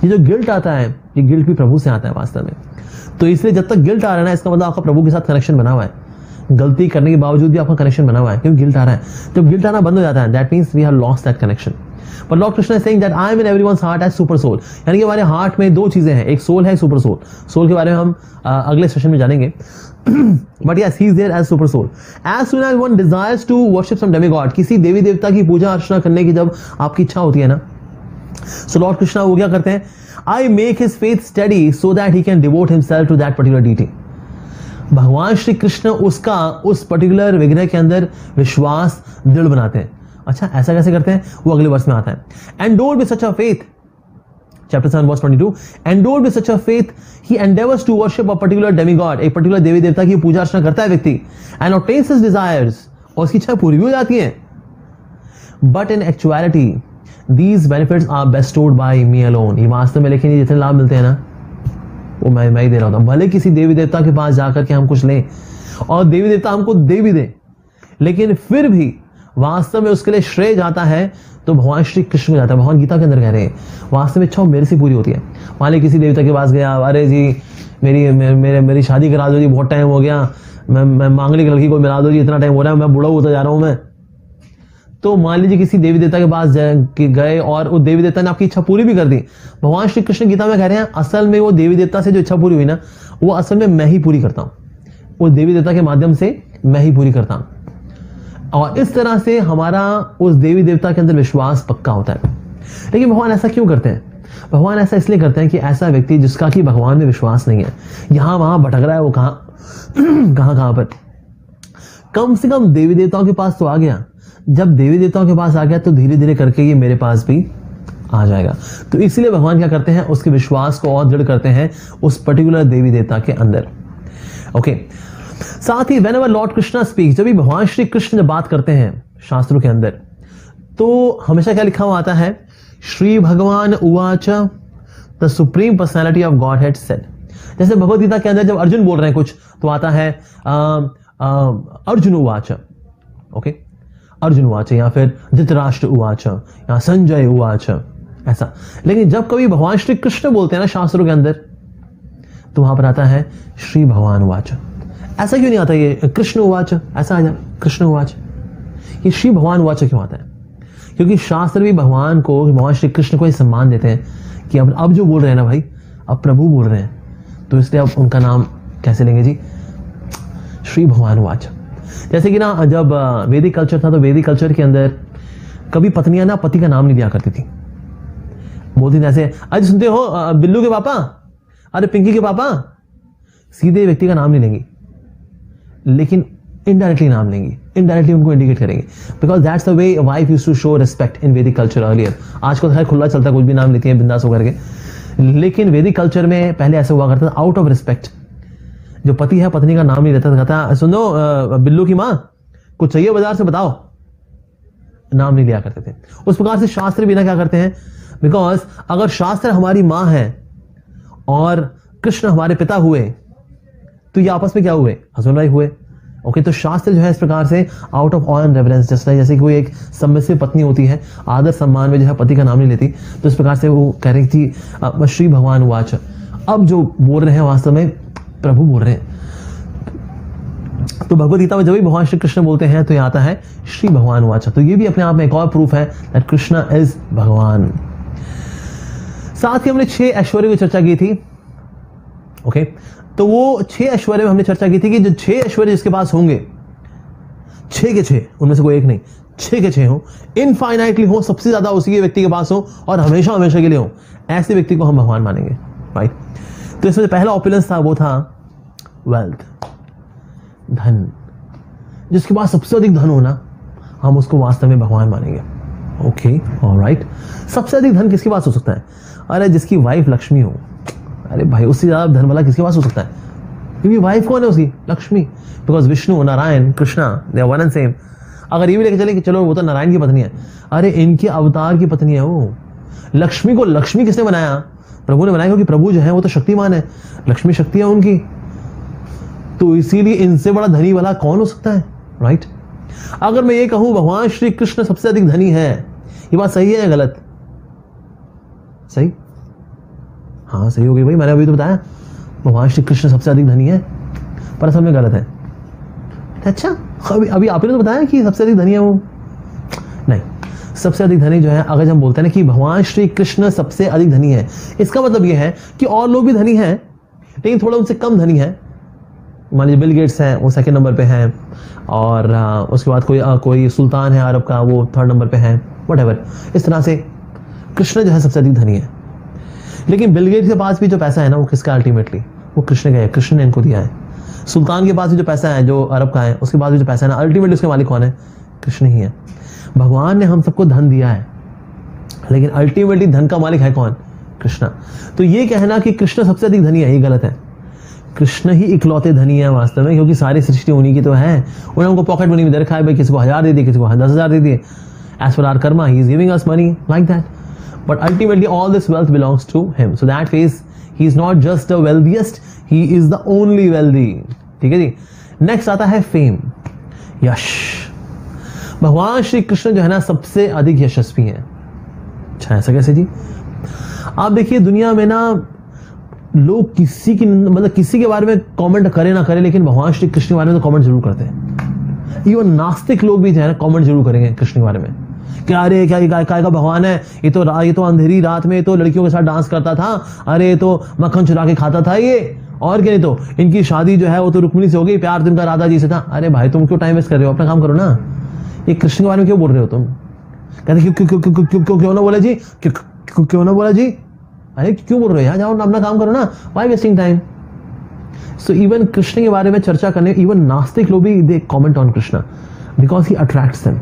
ये जो गिल्ट आता है, ये गिल्ट भी प्रभु से आता है वास्तव में। तो इसलिए जब तक गिल्ट आ रहा है ना, इसका मतलब आपका प्रभु के साथ कनेक्शन बना हुआ है, गलती करने के बावजूद भी आपका कनेक्शन बना हुआ है, क्योंकि गिल्ट आ रहा है। जब गिल्ट आना बंद हो जाता है, that means we have lost that connection. But lord Krishna is saying that I am in everyone's heart as super soul, यानी कि हमारे हार्ट में दो चीजें हैं, एक सोल है, सुपर सोल। सोल के बारे में हम अगले सेशन में जानेंगे। But yes, he is there as super soul. As soon as one desires to worship some demigod, किसी देवी देवता की पूजा अर्चना करने की जब आपकी इच्छा होती है ना, सो लॉर्ड कृष्णा वो क्या करते हैं? I make his faith steady so that he can devote himself to that particular deity. भगवान श्री कृष्ण उसका उस पर्टिकुलर विग्रह के अंदर विश्वास दृढ़ बनाते हैं। अच्छा, ऐसा कैसे करते हैं? वो अगले वर्ष में आता है। Endowed with such a faith, chapter 7 verse 22, endowed with such a faith he endeavours to worship a particular demigod, एक पर्टिकुलर देवी देवता की पूजा अर्चना करता है व्यक्ति, एंड ऑब्टेन्स हिज डिजायर्स, और उसकी इच्छा पूरी भी हो जाती है। But in actuality these benefits are bestowed by me alone, ये वास्तव में लेकिन ये जितने लाभ मिलते हैं ना वो मैं ही दे रहा होता। भले किसी देवी देवता के पास जाकर के हम कुछ लें और देवी देवता हमको दे भी दे, लेकिन फिर भी वास्तव में उसके लिए श्रेय जाता है तो भगवान श्री कृष्ण को जाता है। भगवान गीता के अंदर कह रहे हैं वास्तव में इच्छा मेरे से पूरी होती है। मान ली किसी देवता के पास गया, अरे जी मेरी शादी करा दो जी, बहुत टाइम हो गया, मैं मांगलिक लड़की को मिला दो जी, इतना टाइम हो रहा है, मैं बूढ़ा होता जा रहा हूं मैं। तो मान लीजिए किसी देवी देवता के पास गए और उस देवी देवता ने आपकी इच्छा पूरी भी कर दी। भगवान श्री कृष्ण गीता में कह रहे हैं असल में वो देवी देवता से जो इच्छा पूरी हुई ना, वो असल में मैं ही पूरी करता हूं, वो देवी देवता के माध्यम से मैं ही पूरी करता हूं। और इस तरह से हमारा उस देवी देवता के अंदर विश्वास पक्का होता है। लेकिन भगवान ऐसा क्यों करते हैं? भगवान ऐसा इसलिए करते हैं कि ऐसा व्यक्ति जिसका कि भगवान में विश्वास नहीं है, यहां वहां भटक रहा है, वो कहां पर, कम से कम देवी देवताओं के पास तो आ गया। जब देवी देवताओं के पास आ गया तो धीरे धीरे करके ये मेरे पास भी आ जाएगा। तो इसलिए भगवान क्या करते हैं, उसके विश्वास को और दृढ़ करते हैं उस पर्टिकुलर देवी देवता के अंदर। ओके, साथ ही whenever लॉर्ड कृष्णा स्पीक्स, जब भी भगवान श्री कृष्ण जब बात करते हैं शास्त्रों के अंदर, तो हमेशा क्या लिखा हुआ आता है, श्री भगवान उवाच the supreme personality of God head said. जैसे भगवद गीता के अंदर जब अर्जुन बोल रहे हैं कुछ तो आता है अर्जुन उवाच, ओके, अर्जुन उवाच, या फिर धृतराष्ट्र उवाच, या संजय उवाच, ऐसा। लेकिन जब कभी भगवान श्री कृष्ण बोलते हैं ना शास्त्रों के अंदर, तो वहां पर आता है श्री भगवान उवाच। ऐसा क्यों नहीं आता ये कृष्ण उवाच, ऐसा आ जाए कृष्ण उवाच, ये श्री भगवान उवाच क्यों आता है? क्योंकि शास्त्र भी भगवान को, भगवान श्री कृष्ण को ये सम्मान देते हैं कि अब जो बोल रहे हैं ना भाई, अब प्रभु बोल रहे हैं, तो इसलिए अब उनका नाम कैसे लेंगे जी, श्री भगवान उवाच। जैसे कि ना जब वैदिक कल्चर था तो वैदिक कल्चर के अंदर कभी पत्नियां ना पति का नाम नहीं दिया करती थी, बोलती थी ऐसे, आज सुनते हो बिल्लू के पापा, अरे पिंकी के पापा, सीधे व्यक्ति का नाम नहीं लेंगी, लेकिन इनडायरेक्टली नाम लेंगी, इनडायरेक्टली उनको इंडिकेट करेंगे, because that's the way wife used to show respect in Vedic culture earlier. आज को खैर खुला चलता है, कुछ भी नाम लेती है बिंदास होकर के, लेकिन वैदिक कल्चर में पहले ऐसा हुआ करता था, आउट ऑफ रिस्पेक्ट जो पति है पत्नी का नाम नहीं लेता था, कहता सुनो बिल्लू की माँ कुछ चाहिए बाजार से बताओ, नाम नहीं लिया करते थे। उस प्रकार से शास्त्र भी ना क्या करते हैं, बिकॉज अगर शास्त्र हमारी माँ है और कृष्ण हमारे पिता हुए, तो ये आपस में क्या हुए, हस्बैंड वाइफ हुए। ओके, तो शास्त्र जो है इस प्रकार से आउट ऑफ ऑन रेफरेंस, जैसे कोई एक सबमिसिव पत्नी होती है, आदर सम्मान में जो है पति का नाम नहीं लेती, तो इस प्रकार से वो कह रही थी श्री भगवान वाच। अब जो बोल रहे हैं वास्तव में प्रभु बोल रहे हैं। तो भगवद गीता में जब भी भगवान श्री कृष्ण बोलते हैं तो ये आता है श्री भगवान वाच। तो ये भी अपने आप में एक और प्रूफ है दैट कृष्ण इज भगवान। साथ ही हमने 6 ऐश्वर्य की चर्चा की थी। ओके, तो वो 6 ऐश्वर्य में हमने चर्चा की थी कि जो 6 ऐश्वर्य जिसके पास होंगे, 6 के 6, उनमें से कोई एक नहीं, 6 के 6 हो, इनफाइनाइटली हो, सबसे ज्यादा उसी के व्यक्ति के पास हो और हमेशा हमेशा के लिए हो, ऐसे व्यक्ति को हम भगवान मानेंगे, राइट। तो इसमें पहला ऑपुलेंस था वो था वेल्थ, धन। जिसके पास सबसे अधिक धन हो ना, हम उसको वास्तव में भगवान मानेंगे। Okay, alright. सबसे अधिक धन किसके पास हो सकता है? अरे जिसकी वाइफ लक्ष्मी हो। अरे भाई, उससे ज्यादा धन वाला किसके पास हो सकता है? क्योंकि वाइफ कौन है उसकी? Lakshmi. Because Vishnu, Narayan, Krishna, they are one and same. अगर ये भी लेके चले कि चलो वो तो नारायण की पत्नी है, अरे इनके अवतार की पत्नी है वो। लक्ष्मी को लक्ष्मी किसने बनाया? प्रभु ने बनाया, क्योंकि प्रभु जो है वो तो शक्तिमान है, लक्ष्मी शक्ति है उनकी। तो इसीलिए इनसे बड़ा धनी वाला कौन हो सकता है, राइट। अगर मैं ये कहूं भगवान श्री कृष्ण सबसे अधिक धनी है, ये बात सही है या गलत? सही, हाँ सही हो गई भाई, मैंने अभी तो बताया भगवान श्री कृष्ण सबसे अधिक धनी है, पर असल में गलत है। अच्छा, अभी आपने तो बताया कि सबसे अधिक धनी है वो। नहीं, सबसे अधिक धनी जो है, अगर हम बोलते हैं ना कि भगवान श्री कृष्ण सबसे अधिक धनी है, इसका मतलब यह है कि और लोग भी धनी हैं, लेकिन थोड़ा उनसे कम धनी है। मान लीजिए बिल गेट्स हैं, वो 2nd नंबर पे हैं, और उसके बाद कोई सुल्तान है अरब का, वो 3rd नंबर पे है, व्हाटएवर। इस तरह से कृष्ण जो है सबसे अधिक धनी है। लेकिन बिल गेट्स के पास भी जो पैसा है ना, वो किसका अल्टीमेटली? वो कृष्ण का है, कृष्ण ने इनको दिया है। सुल्तान के पास भी जो पैसा है, जो अरब का है, उसके पास भी जो पैसा है ना, अल्टीमेटली उसके मालिक कौन है? कृष्ण ही है। भगवान ने हम सबको धन दिया है, लेकिन अल्टीमेटली धन का मालिक है कौन? कृष्ण। तो ये कहना कि कृष्ण सबसे अधिक धनी है, ये गलत है। कृष्ण ही इकलौते धनी है वास्तव में, क्योंकि सारी सृष्टि उन्हीं की तो है। उन्होंने हमको पॉकेट मनी में दे रखा है, भाई किसी को 1000 दे दिए, किसी को 10,000 दे दिए। As per our karma he is giving us money like that, but ultimately all this wealth belongs to him. So that means he is not just the wealthiest, he is the only wealthy. ठीक है जी। Next आता है fame, यश। भगवान श्री कृष्ण जो है ना, सबसे अधिक यशस्वी है। अच्छा, ऐसा कैसे जी? आप देखिए, दुनिया में ना लोग किसी की, मतलब किसी के बारे में कमेंट करे ना करे, लेकिन भगवान श्री कृष्ण के बारे में तो कमेंट जरूर करते हैं। इवन नास्तिक लोग भी जो है ना, कमेंट जरूर करेंगे कृष्ण के बारे में, क्या अरे क्या ये काय का भगवान है, ये तो अंधेरी रात में तो लड़कियों के साथ डांस करता था, अरे तो मक्खन चुरा के खाता था ये, और क्या नहीं तो इनकी शादी जो है वो तो रुक्मिणी से हो गई, प्यार तो इनका राधा जी से था। अरे भाई, तुम क्यों टाइम वेस्ट कर रहे हो? अपना काम करो ना। ये कृष्ण के बारे में क्यों बोल रहे हो तुम? कहते क्यों क्यों क्यों क्यों क्यों क्यों ना बोला जी, क्यों ना बोला जी? अरे क्यों बोल रहे हो यार? जाओ अपना काम करो ना, why wasting time? So even Krishna के बारे में चर्चा करने, इवन नास्तिक लोग भी they comment on Krishna because he attracts them.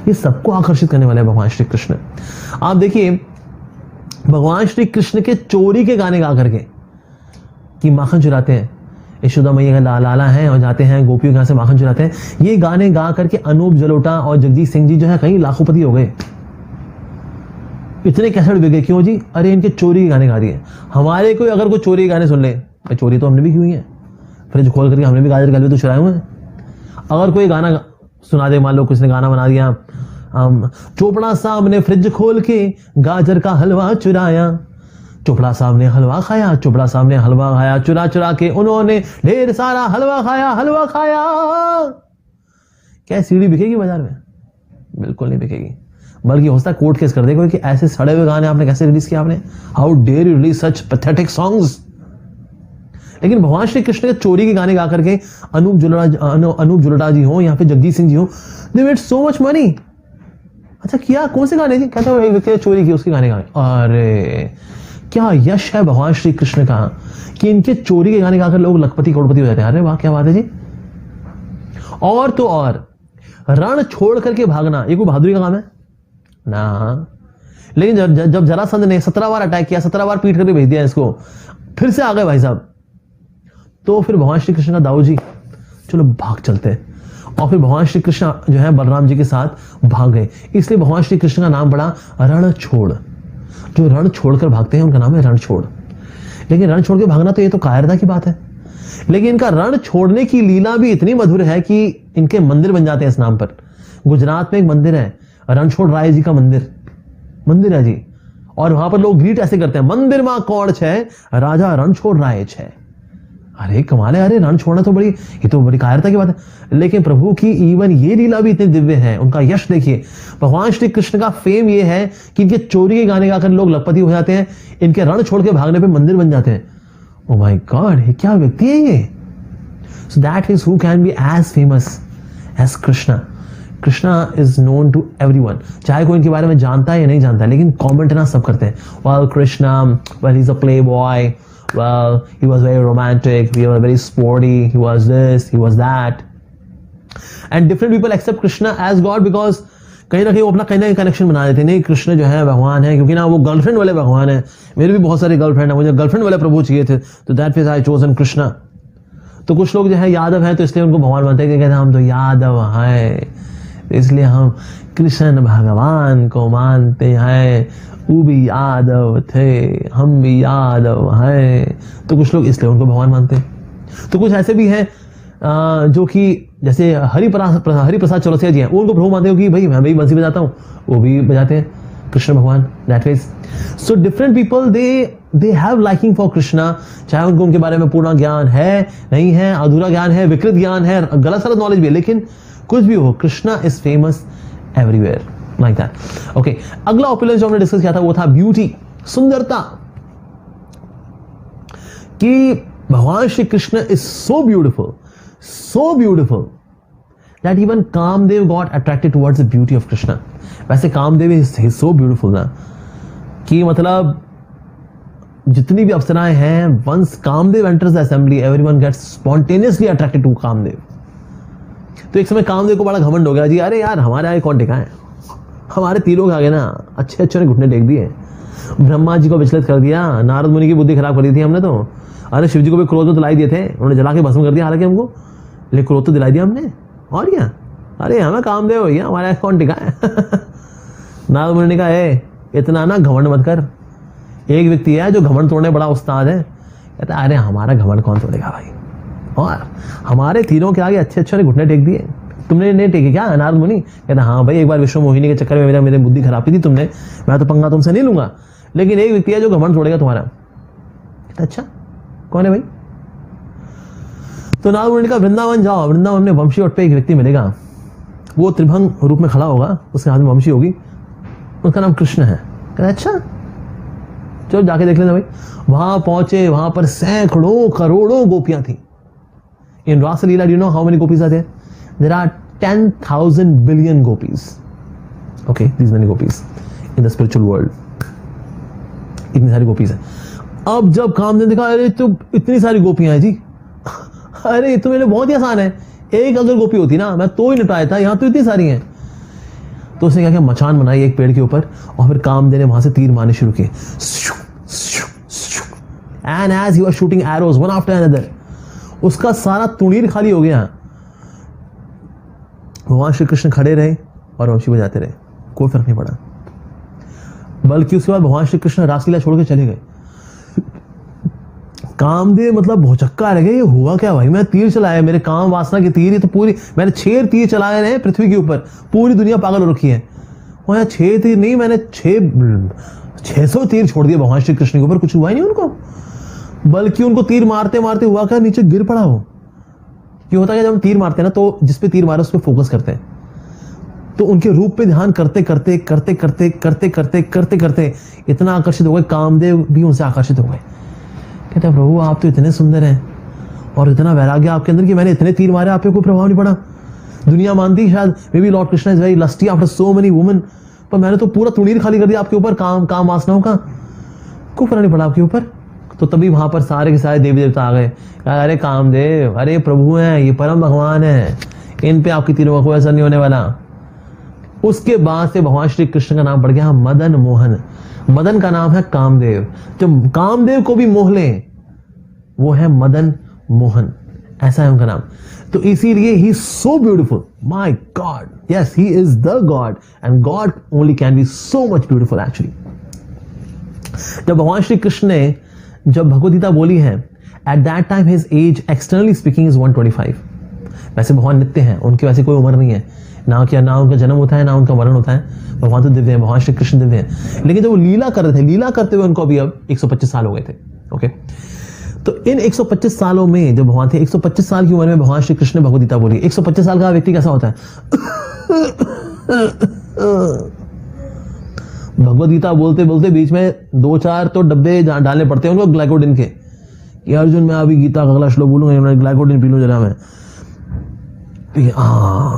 ये सबको आकर्षित करने वाले भगवान श्री कृष्ण। आप देखिए, भगवान श्री कृष्ण के चोरी के गाने गा करके, कि माखन चुराते हैं, यशोदा मैया का लाला हैं और जाते हैं गोपियों के यहाँ से माखन चुराते हैं, ये गाने गा करके अनूप जलोटा और जगजीत सिंह जी जो है कहीं लाखोपति हो गए। इतने कैसेट बिके, क्यों जी? अरे इनके चोरी के गाने गा दिए। हमारे कोई अगर कोई चोरी के गाने सुन ले, चोरी तो हमने भी की हुई है, फ्रिज खोल करके हमने भी गाजर गलवे तो चुराए हुए हैं। अगर कोई गाना सुना दे, मान लो किसने गाना बना दिया, चोपड़ा साहब ने फ्रिज खोल के गाजर का हलवा चुराया, चोपड़ा साहब ने हलवा खाया, चोपड़ा साहब ने हलवा खाया, चुरा चुरा के उन्होंने ढेर सारा हलवा खाया, हलवा खाया। क्या सीडी बिकेगी बाजार में? बिल्कुल नहीं बिकेगी, बल्कि हो सकता है कोर्ट केस कर देगा कि ऐसे सड़े हुए गाने आपने कैसे रिलीज किया? आपने how dare you release such pathetic songs. लेकिन भगवान श्री कृष्ण के चोरी के गाने गा करके अनूप जुलटा जी हो या फिर जगजीत सिंह जी हो, they made so much money. अच्छा, किया कौन से गाने जी? कहते हैं एक व्यक्ति चोरी की, उसके गाने गाए। अरे क्या यश है भगवान श्री कृष्ण का कि इनके चोरी के गाने गाकर लोग लखपति करोड़पति हो जाते हैं। अरे वाह, क्या बात है जी। और तो और, रण छोड़ करके भागना ये कोई बहादुरी का काम है ना। लेकिन जब जरासंध ने 17 बार अटैक किया, 17 बार पीट करके भेज दिया इसको, फिर से आ गए भाई साहब, तो फिर भगवान श्री कृष्ण का दाऊ जी चलो भाग चलते हैं, और फिर भगवान श्री कृष्ण जो है बलराम जी के साथ भाग गए। इसलिए भगवान श्री कृष्ण का नाम पड़ा रण छोड़। जो रण छोड़कर भागते हैं उनका नाम है रण छोड़। लेकिन रण छोड़ के भागना तो ये तो कायरता की बात है, लेकिन इनका रण छोड़ने की लीला भी इतनी मधुर है कि इनके मंदिर बन जाते हैं इस नाम पर। गुजरात में एक मंदिर है, रणछोड़ राय जी का मंदिर है जी, और वहां पर लोग ग्रीट ऐसे करते हैं, मंदिर मां कौन छे, राजा रणछोड़ राय छे। अरे कमाल है, अरे रण छोड़ना तो ये तो बड़ी कायरता की बात है। लेकिन प्रभु की इवन ये लीला भी इतनी दिव्य है, उनका यश देखिए। भगवान श्री कृष्ण का फेम ये है कि इनके चोरी के गाने गाकर लोग लखपति हो जाते हैं, इनके रण छोड़ के भागने पे मंदिर बन जाते हैं। ओ माय गॉड, ये क्या व्यक्ति है ये। So that is who can be as famous as Krishna. Krishna is known to everyone, चाहे कोई इनके बारे में जानता है या नहीं जानता है, लेकिन कमेंट ना सब करते हैं, well Krishna, well he is a play boy, well, he was very romantic, he was very sporty, he was this, he was that. And different people accept Krishna as God because कहीं ना कहीं वो अपना कहीं ना कहीं कनेक्शन बना देते हैं, नहीं कृष्ण जो है भगवान है, क्योंकि ना वो गर्लफ्रेंड वाले भगवान है। मेरे भी बहुत सारे गर्लफ्रेंड है, मुझे गर्लफ्रेंड वाले प्रभु चाहिए थे, तो that means I chosen Krishna. तो कुछ लोग जो है यादव हैं, तो इसलिए उनको भगवान मानते हैं, कहते हैं हम तो यादव हैं, इसलिए हम कृष्ण भगवान को मानते हैं, वो भी यादव थे, हम भी यादव हैं। तो कुछ लोग इसलिए उनको भगवान मानते हैं। तो कुछ ऐसे भी हैं जो कि जैसे हरि प्रसाद चौरसिया जी हैं, वो उनको प्रभु मानते हो कि भाई मैं भी बंसी बजाता हूँ, वो भी बजाते हैं कृष्ण भगवान। That means so different people they have liking for Krishna, चाहे उनको उनके बारे में पूर्ण ज्ञान है, नहीं है, अधूरा ज्ञान है, विकृत ज्ञान है, गलत सलत नॉलेज भी है, लेकिन कुछ भी हो, Krishna is famous everywhere like that. Okay, अगला ओपुलेंस जो हमने डिस्कस किया था वो था ब्यूटी, सुंदरता, कि भगवान Shri Krishna is so beautiful that even Kamdev got attracted towards the beauty of Krishna. वैसे कामदेव इज सो ब्यूटिफुल ना, कि मतलब जितनी भी अप्सराएं हैं, once Kamdev enters the assembly everyone gets spontaneously attracted to Kamdev. तो एक समय कामदेव को बड़ा घमंड हो गया, जी अरे यार हमारे आगे कौन टिका है, हमारे तीरों के आगे ना अच्छे अच्छे ने घुटने टेक दिए, ब्रह्मा जी को विचलित कर दिया, नारद मुनि की बुद्धि खराब कर दी थी हमने तो, अरे शिव जी को भी क्रोध तो दिलाई दिए थे, उन्होंने जला के भस्म कर दिया हालांकि हमको, लेकिन क्रोध तो दिलाई दिया हमने, और क्या, अरे हमें कामदेव भैया हमारे आगे कौन टिका है। नारद मुनि ने कहा इतना ना घमंड मत कर, एक व्यक्ति है जो घमंड तोड़ने बड़ा उस्ताद है, कहता अरे हमारा घमंड कौन तोड़ेगा भाई, और हमारे तीरों के आगे अच्छे अच्छे ने घुटने टेक दिए, तुमने नहीं टेके क्या नारद मुनि। कहता हाँ भाई, एक बार विश्व मोहिनी के चक्कर में मेरी बुद्धि खराब की थी तुमने, मैं तो पंगा तुमसे नहीं लूंगा, लेकिन एक व्यक्ति है जो घमंड तोड़ेगा तुम्हारा। कहता अच्छा कौन है भाई। तो नारद मुनि ने कहा वृंदावन जाओ, वृंदावन में वंशी वट पे एक व्यक्ति मिलेगा, वो त्रिभंग रूप में खड़ा होगा, उसके हाथ में वंशी होगी, उसका नाम कृष्ण है। कहता अच्छा चलो जाके देख लेना भाई। वहां पहुंचे, वहां पर सैकड़ों करोड़ों गोपियां थी। In Raslila do you know how many gopis are there? There are 10,000 billion gopis. Okay, these many gopis in the spiritual world. इतनी सारी गोपीज है। अब जब कामदेव ने देखा अरे तो इतनी सारी गोपियां हैं जी, अरे तो मेरे बहुत ही आसान है, एक अगर गोपी होती ना मैं तो ही निपटाया था, यहां तो इतनी सारी हैं। तो उसने क्या किया, मचान बनाई एक पेड़ के ऊपर, और फिर कामदेव ने वहां से तीर मारने शुरू किए। And as he was shooting arrows one after another, उसका सारा तुणीर खाली हो गया। भगवान श्री कृष्ण खड़े रहे और वंशी बजाते रहे, कोई फर्क नहीं पड़ा। बल्कि उसके बाद भगवान श्री कृष्ण रासलीला छोड़ के चले गए। कामदेव मतलब भौचक्का रह गए, ये हुआ क्या भाई, मैं तीर चलाया, मेरे काम वासना के तीर, ये तो पूरी मैंने 6 तीर चलाए हैं पृथ्वी के ऊपर, पूरी दुनिया पागल हो रखी है। और यहाँ 6 तीर नहीं, मैंने 600 तीर छोड़ दिए भगवान श्री कृष्ण के ऊपर, कुछ हुआ ही नहीं उनको। बल्कि उनको तीर मारते मारते हुआ क्या, नीचे गिर पड़ा हो। ये होता है जब हम तीर मारते हैं ना, तो जिसपे तीर मारे उस पर फोकस करते हैं, तो उनके रूप पे ध्यान करते करते करते करते करते करते करते करते इतना आकर्षित हो गए, कामदेव भी उनसे आकर्षित हो गए। कहते प्रभु आप तो इतने सुंदर हैं और इतना वैराग्य आपके अंदर कि मैंने इतने तीर मारे, आप पे कोई प्रभाव नहीं पड़ा। दुनिया मानती शायद may be Lord Krishna is very lusty after so many women, पर मैंने तो पूरा तुणीर खाली कर दिया आपके ऊपर, काम वासनाओं का, कोई फर्क नहीं पड़ा आपके ऊपर। तो तभी वहां पर सारे के सारे देवी देवता आ गए, अरे कामदेव, अरे प्रभु हैं, ये परम भगवान है, इन पे आपकी तीरों का कोई असर नहीं होने वाला। उसके बाद से भगवान श्री कृष्ण का नाम पड़ गया मदन मोहन। मदन का नाम है कामदेव, जो कामदेव को भी मोह ले वो है मदन मोहन, ऐसा है उनका नाम। तो इसीलिए ही so beautiful, my God, yes he is the God, and God only can be so much beautiful actually. जब भगवान श्री कृष्ण ने जब भगवद गीता बोली है, at that time his age externally speaking is 125। वैसे भगवान नित्य हैं, उनकी वैसे कोई उम्र नहीं है, ना उनका जन्म होता है ना उनका मरण होता है, भगवान तो दिव्य है, भगवान श्री कृष्ण दिव्य है। लेकिन जब वो लीला कर रहे थे, लीला करते हुए उनको अभी अब 125 साल हो गए थे। ओके, तो इन 125 सालों में जब भगवान थे, 125 साल की उम्र में भगवान श्री कृष्ण ने भगवद गीता बोली। 125 साल का व्यक्ति कैसा होता है? भगवद गीता बोलते बोलते बीच में 2-4 तो डब्बे डालने पड़ते हैं उनको ग्लाइकोडिन के, कि अर्जुन मैं अभी गीता का अगला श्लोक बोलूंगा, ग्लाइकोडिन पी लूं जरा मैं,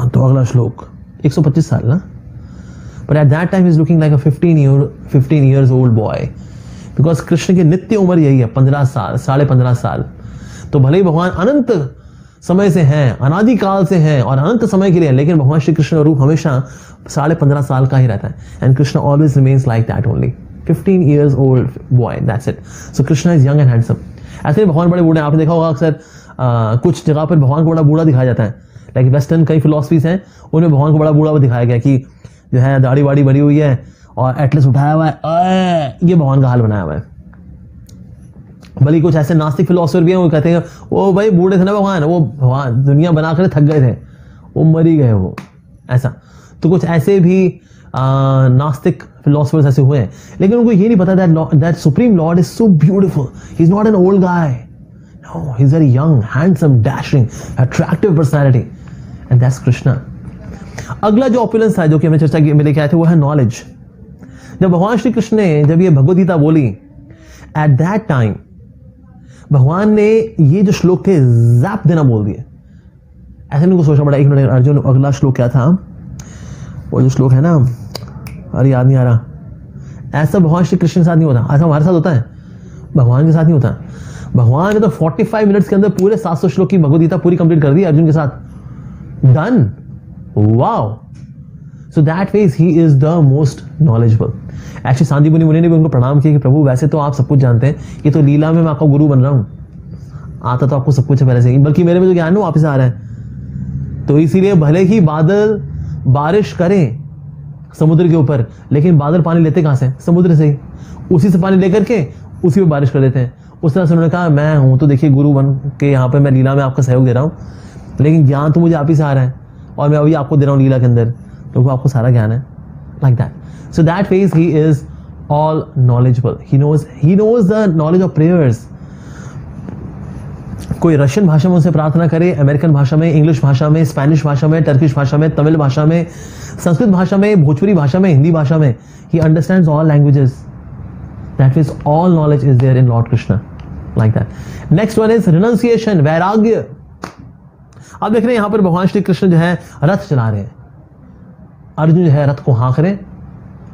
तो अगला श्लोक 125 साल ना। But at that time he is looking like a 15 years old boy, because Krishna की नित्य उम्र यही है 15 साल, 15.5 साल। तो भले ही भगवान अनंत समय से हैं, अनादि काल से हैं और अनंत समय के लिए, लेकिन भगवान श्री कृष्ण का रूप हमेशा 15.5 साल का ही रहता है। And Krishna always remains like that only, 15 years old boy, that's it. So Krishna is young and handsome. ऐसे भगवान बड़े बूढ़े, आपने देखा होगा अक्सर कुछ जगह पर भगवान को बड़ा बूढ़ा दिखाया जाता है, लाइक वेस्टर्न कई फिलोसफीज हैं, उनमें भगवान को बड़ा बूढ़ा दिखाया गया कि जो है दाढ़ी वाड़ी बड़ी हुई है और एटलस उठाया हुआ है, ये भगवान का हाल बनाया हुआ है। बल्कि कुछ ऐसे नास्तिक फिलोसफर भी हैं, वो कहते हैं वो भाई बूढ़े थे ना भगवान, वो भगवान दुनिया बनाकर थक गए थे, वो मरी गए वो, ऐसा। तो कुछ ऐसे भी नास्तिक फिलोसफर्स ऐसे हुए हैं, लेकिन उनको ये नहीं पता that supreme lord is so beautiful, he is not an old guy, no he is very young, handsome, dashing, attractive personality, and that's Krishna. अगला जो ऑपुलेंस है जो कि हमने चर्चा की में लेके आए थे, वो है नॉलेज। जब भगवान श्री कृष्ण ने जब ये भगवद गीता बोली, एट दैट टाइम भगवान ने ये जो श्लोक थे जैप देना बोल दिए। ऐसे नहीं को सोचना पड़ा, एक मिनट अर्जुन अगला श्लोक क्या था, वो जो श्लोक है ना, अरे याद नहीं आ रहा। ऐसा भगवान श्री कृष्ण के साथ नहीं होता, ऐसा हमारे साथ होता है। भगवान के साथ नहीं होता। भगवान ने तो 45 मिनट्स के अंदर पूरे 700 श्लोक की भगवद गीता पूरी कंप्लीट कर दी अर्जुन के साथ। Done. Wow. So that means he is the most knowledgeable. Actually Sandipani मुनि ने भी उनको प्रणाम किया कि प्रभु वैसे तो आप सब कुछ जानते हैं, ये तो लीला में मैं आपका गुरु बन रहा हूं, आता तो आपको सब कुछ है पहले से ही, बल्कि मेरे में जो ज्ञान है वापस आ रहा है। तो इसीलिए भले ही बादल बारिश करें समुद्र के ऊपर, लेकिन बादल पानी लेते कहां से? समुद्र से ही। उसी से पानी लेकर के उसी में बारिश कर देते हैं। उस तरह से उन्होंने कहा मैं हूं तो देखिए गुरु बन के यहाँ पे मैं लीला में आपका सहयोग दे रहा हूं, लेकिन ज्ञान तो मुझे आप ही से आ रहा है और मैं अभी आपको दे रहा हूं लीला के अंदर, तो आपको सारा ज्ञान है। Like that. So that ways he is all knowledgeable. He knows the knowledge of prayers. कोई रशियन भाषा में उनसे प्रार्थना करे, अमेरिकन भाषा में, इंग्लिश भाषा में, स्पेनिश भाषा में, टर्किश भाषा में, तमिल भाषा में, संस्कृत भाषा में, भोजपुरी भाषा में, हिंदी भाषा में, he understands all languages. That means all knowledge is there in lord Krishna. Like that. Next one is renunciation, वैराग्य। अब देख रहे हैं यहां पर भगवान श्री कृष्ण जो है रथ चला रहे हैं, अर्जुन जो है रथ को हाँक रहे हैं,